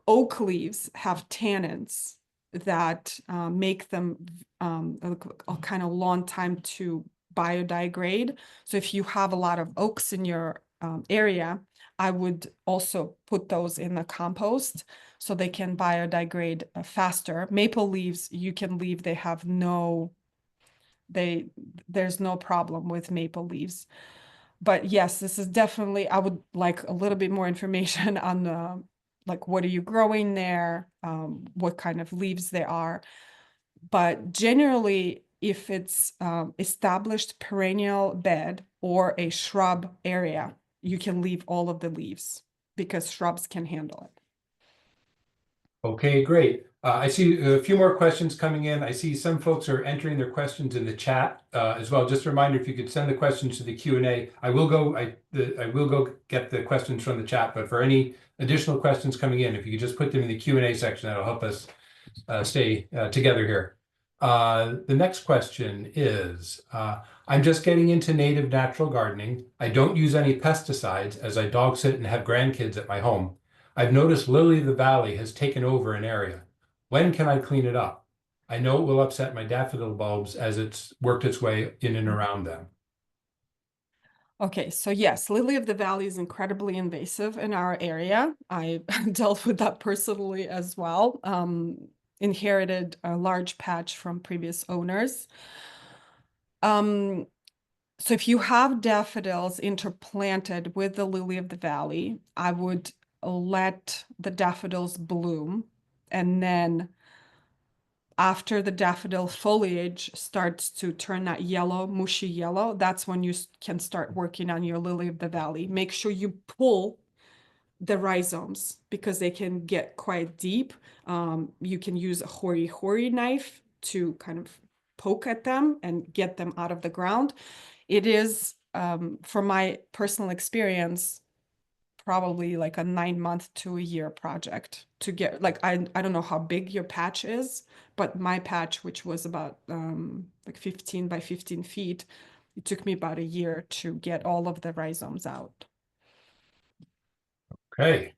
Oak leaves have tannins that make them a kind of long time to biodegrade. So if you have a lot of oaks in your area, I would also put those in the compost so they can biodegrade faster. Maple leaves, you can leave, they have there's no problem with maple leaves. But yes, this is definitely, I would like a little bit more information on like what are you growing there, what kind of leaves there are. But generally, if it's established perennial bed or a shrub area, you can leave all of the leaves because shrubs can handle it. Okay, great. I see a few more questions coming in. I see some folks are entering their questions in the chat as well. Just a reminder, if you could send the questions to the Q&A, I will go get the questions from the chat. But for any additional questions coming in, if you could just put them in the Q&A section, that'll help us stay together here. The next question is, I'm just getting into native natural gardening. I don't use any pesticides as I dog sit and have grandkids at my home. I've noticed lily of the valley has taken over an area. When can I clean it up? I know it will upset my daffodil bulbs as it's worked its way in and around them. Okay, so yes, lily of the valley is incredibly invasive in our area. I dealt with that personally as well. Inherited a large patch from previous owners. So if you have daffodils interplanted with the lily of the valley, I would let the daffodils bloom and then after the daffodil foliage starts to turn that yellow, mushy yellow, that's when you can start working on your lily of the valley. Make sure you pull the rhizomes because they can get quite deep. You can use a hori knife to kind of poke at them and get them out of the ground. It is, from my personal experience, probably like a 9 month to a year project to get, like, I don't know how big your patch is, but my patch, which was about like 15 by 15 feet, it took me about a year to get all of the rhizomes out. Okay.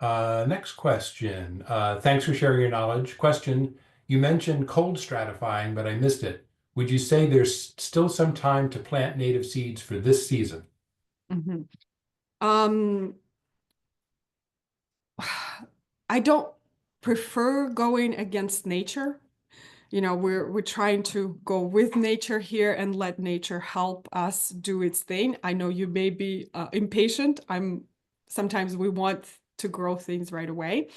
Next question. Thanks for sharing your knowledge. Question, you mentioned cold stratifying, but I missed it. Would you say there's still some time to plant native seeds for this season? Mhm. I don't prefer going against nature. You know, we're trying to go with nature here and let nature help us do its thing. I know you may be impatient. Sometimes we want to grow things right away.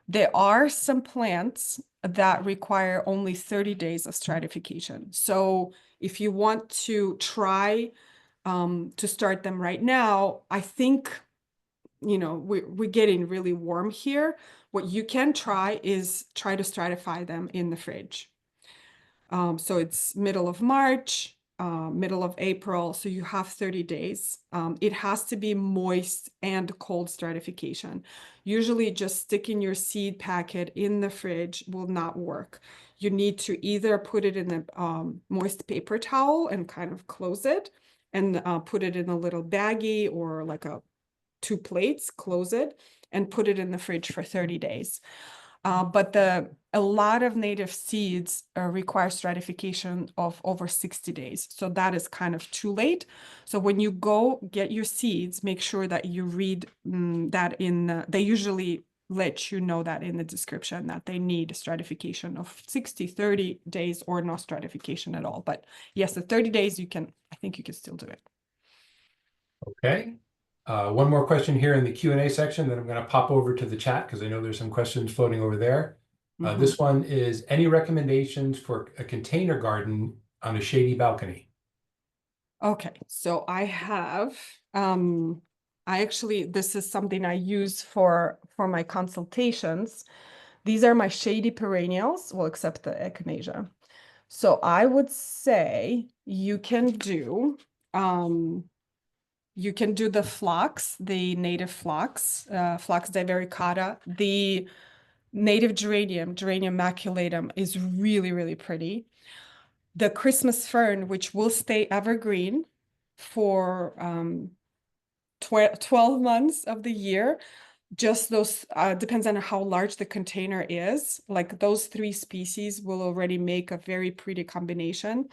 There are some plants that require only 30 days of stratification. So if you want to try to start them right now, I think, you know, we're getting really warm here. What you can try is try to stratify them in the fridge. So it's middle of March, middle of April, so you have 30 days. It has to be moist and cold stratification. Usually just sticking your seed packet in the fridge will not work. You need to either put it in a moist paper towel and kind of close it and put it in a little baggie or like two plates, close it, and put it in the fridge for 30 days. But a lot of native seeds require stratification of over 60 days. So that is kind of too late. So when you go get your seeds, make sure that you read that they usually let you know that in the description that they need stratification of 60, 30 days or no stratification at all. But yes, the 30 days I think you can still do it. Okay. One more question here in the Q&A section, then I'm going to pop over to the chat because I know there's some questions floating over there. This one is, any recommendations for a container garden on a shady balcony? Okay, so I have, this is something I use for my consultations. These are my shady perennials, well, except the echinacea. So I would say you can do the phlox, the native phlox, Phlox divericata. The native geranium maculatum, is really, really pretty. The Christmas fern, which will stay evergreen for 12 months of the year. Just those, depends on how large the container is. Like those 3 species will already make a very pretty combination.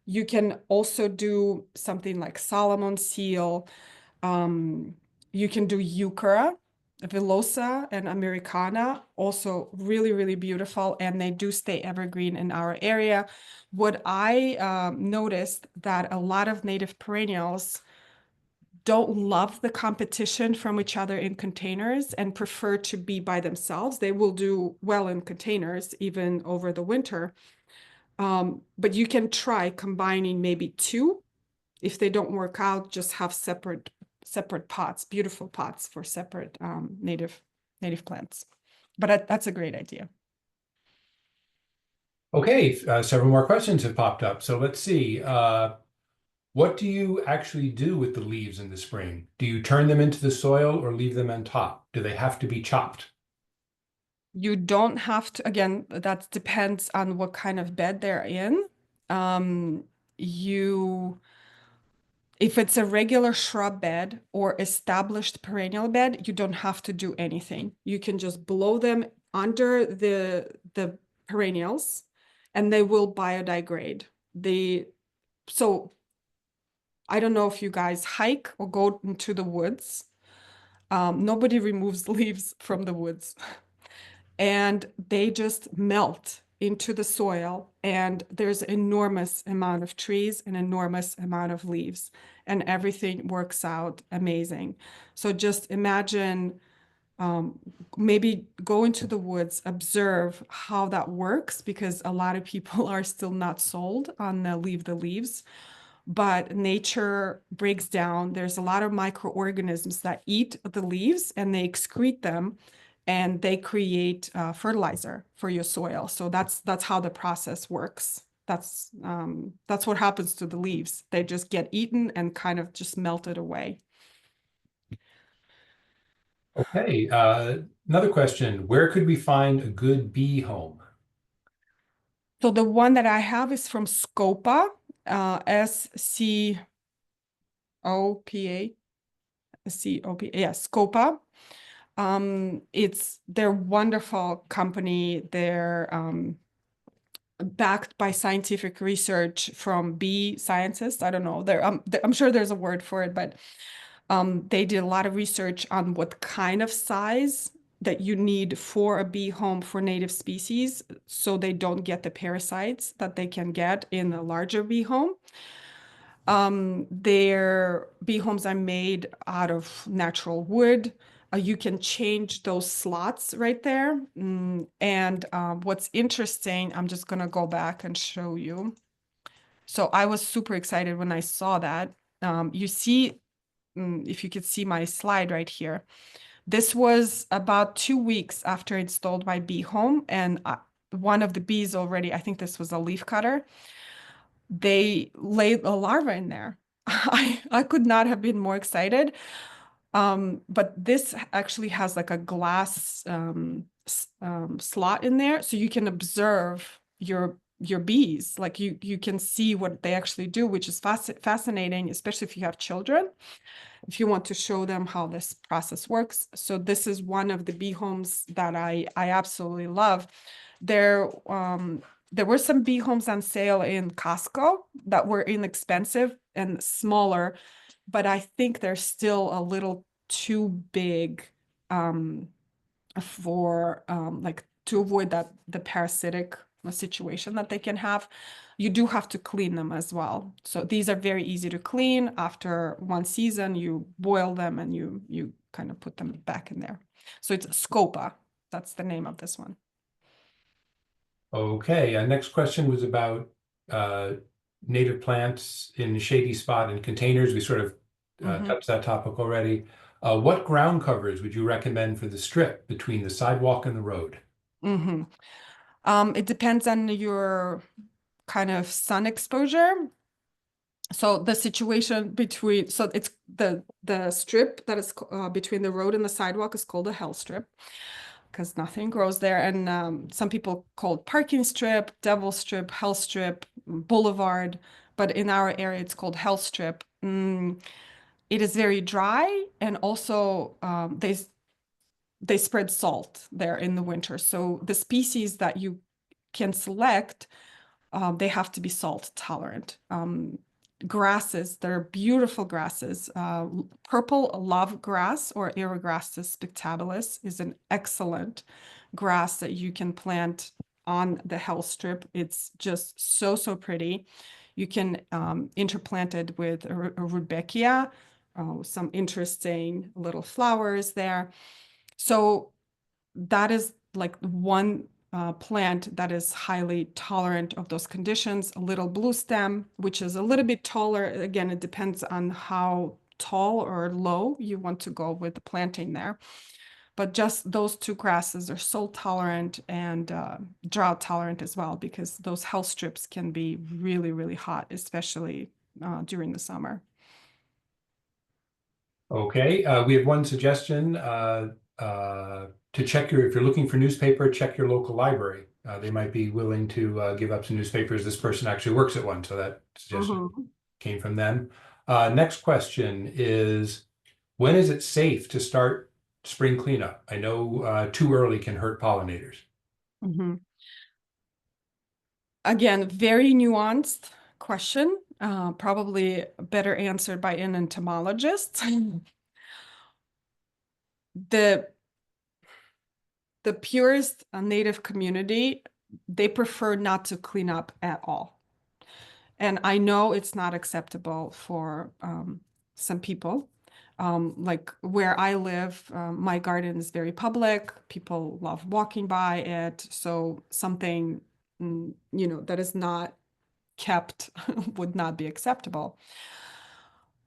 You can also do something like Solomon seal. You can do Euchera, Villosa, and Americana, also really, really beautiful, and they do stay evergreen in our area. What I noticed that a lot of native perennials don't love the competition from each other in containers and prefer to be by themselves. They will do well in containers even over the winter. But you can try combining maybe 2. If they don't work out, just have separate pots, beautiful pots for separate native plants. But that's a great idea. Okay, several more questions have popped up. So let's see. What do you actually do with the leaves in the spring? Do you turn them into the soil or leave them on top? Do they have to be chopped? You don't have to, again, that depends on what kind of bed they're in. If it's a regular shrub bed or established perennial bed, you don't have to do anything. You can just blow them under the perennials and they will biodegrade. So I don't know if you guys hike or go into the woods. Nobody removes leaves from the woods. And they just melt into the soil, and there's enormous amount of trees and enormous amount of leaves, and everything works out amazing. So just imagine um, maybe go into the woods, observe how that works, because a lot of people are still not sold on the Leave the Leaves. But nature breaks down. There's a lot of microorganisms that eat the leaves and they excrete them, and they create fertilizer for your soil. So that's how the process works. That's what happens to the leaves. They just get eaten and kind of just melted away. Okay, another question. Where could we find a good bee home? So the one that I have is from Scopa, SCOPA, SCOPA, yeah, Scopa. They're wonderful company. They're backed by scientific research from bee scientists. I don't know. I'm sure there's a word for it, but they did a lot of research on what kind of size that you need for a bee home for native species, so they don't get the parasites that they can get in a larger bee home. Their bee homes are made out of natural wood. You can change those slots right there. And what's interesting, I'm just gonna go back and show you. So I was super excited when I saw that. You see, if you could see my slide right here. This was about 2 weeks after I installed my bee home, and one of the bees already, I think this was a leaf cutter, they laid a larva in there. I could not have been more excited. But this actually has like a glass slot in there, so you can observe your bees. Like you can see what they actually do, which is fascinating, especially if you have children, if you want to show them how this process works. So this is one of the bee homes that I absolutely love. There were some bee homes on sale in Costco that were inexpensive and smaller, but I think they're still a little too big for like to avoid the parasitic situation that they can have. You do have to clean them as well. So these are very easy to clean. After one season, you boil them and you kind of put them back in there. So it's Scopa. That's the name of this one. Okay, next question was about native plants in a shady spot in containers. We sort of touched that topic already. What ground covers would you recommend for the strip between the sidewalk and the road? Mm-hmm. It depends on your kind of sun exposure. So the situation between, so it's the strip that is between the road and the sidewalk is called a hell strip, because nothing grows there. And some people call it parking strip, devil strip, hell strip, boulevard, but in our area it's called hell strip. It is very dry, and also they spread salt there in the winter. So the species that you can select, they have to be salt tolerant. Grasses, they're beautiful grasses. Purple love grass, or Eragrastis spectabilis, is an excellent grass that you can plant on the hell strip. It's just so pretty. You can interplant it with a rudbeckia, some interesting little flowers there. So that is like one plant that is highly tolerant of those conditions. A little blue stem, which is a little bit taller. Again, it depends on how tall or low you want to go with the planting there. But just those two grasses are salt tolerant and drought tolerant as well, because those hell strips can be really hot, especially during the summer. Okay, we have one suggestion to check if you're looking for newspaper, check your local library. They might be willing to give up some newspapers. This person actually works at one, so that suggestion came from them. Next question is, when is it safe to start spring cleanup? I know too early can hurt pollinators. Again, very nuanced question, probably better answered by an entomologist. The purest native community, they prefer not to clean up at all. And I know it's not acceptable for some people. Like where I live, my garden is very public. People love walking by it. So something, that is not kept would not be acceptable.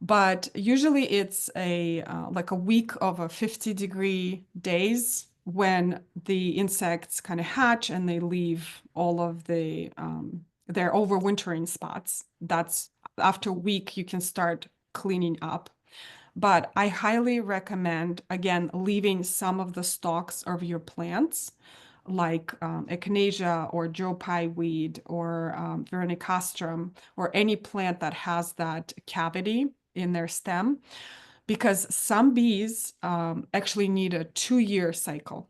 But usually it's like a week of a 50-degree days when the insects kind of hatch and they leave all of their overwintering spots. That's after a week you can start cleaning up. But I highly recommend, again, leaving some of the stalks of your plants, like echinacea or Joe Pye weed or Veronicastrum, or any plant that has that cavity in their stem, because some bees actually need a 2-year cycle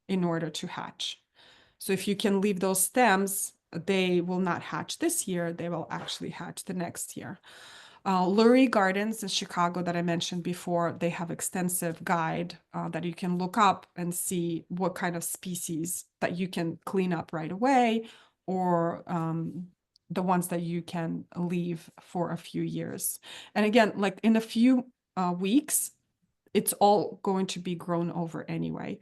in order to hatch. So if you can leave those stems, they will not hatch this year, they will actually hatch the next year. Lurie Gardens in Chicago that I mentioned before, they have extensive guide that you can look up and see what kind of species that you can clean up right away, or the ones that you can leave for a few years. And again, like in a few weeks, it's all going to be grown over anyway.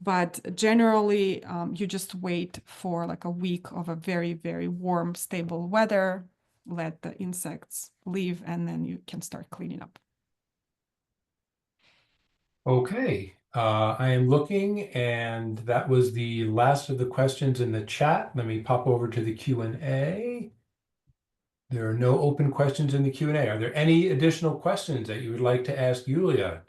But generally, you just wait for like a week of a very, very warm, stable weather, let the insects leave, and then you can start cleaning up. Okay, I am looking, and that was the last of the questions in the chat. Let me pop over to the Q&A. There are no open questions in the Q&A. Are there any additional questions that you would like to ask Yulia?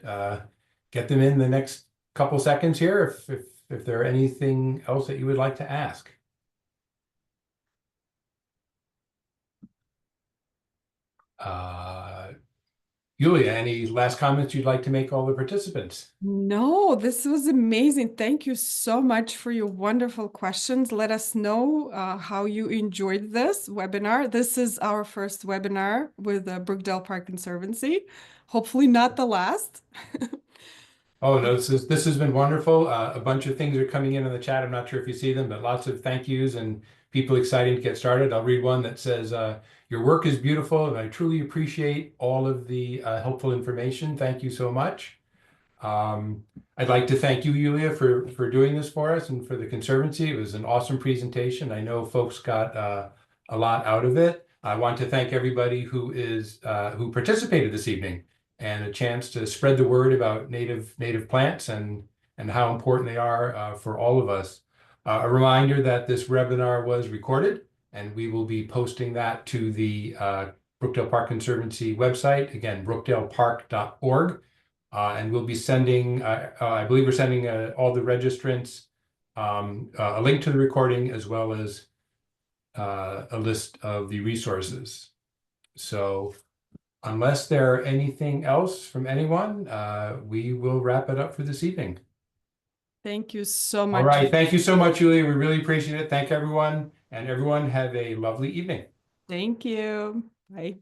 Get them in the next couple seconds here if there are anything else that you would like to ask. Yulia, any last comments you'd like to make all the participants? No, this was amazing. Thank you so much for your wonderful questions. Let us know how you enjoyed this webinar. This is our first webinar with the Brookdale Park Conservancy. Hopefully not the last. Oh, no, this has been wonderful. A bunch of things are coming in the chat. I'm not sure if you see them, but lots of thank yous and people excited to get started. I'll read one that says, your work is beautiful, and I truly appreciate all of the helpful information. Thank you so much. I'd like to thank you, Yulia, for doing this for us and for the Conservancy. It was an awesome presentation. I know folks got a lot out of it. I want to thank everybody who participated this evening, and a chance to spread the word about native plants and how important they are for all of us. A reminder that this webinar was recorded, and we will be posting that to the Brookdale Park Conservancy website, again, brookdalepark.org. And we'll be sending, I believe we're sending all the registrants a link to the recording, as well as a list of the resources. So unless there are anything else from anyone, we will wrap it up for this evening. Thank you so much. All right. Thank you so much, Julia. We really appreciate it. Thank everyone, and everyone have a lovely evening. Thank you. Bye.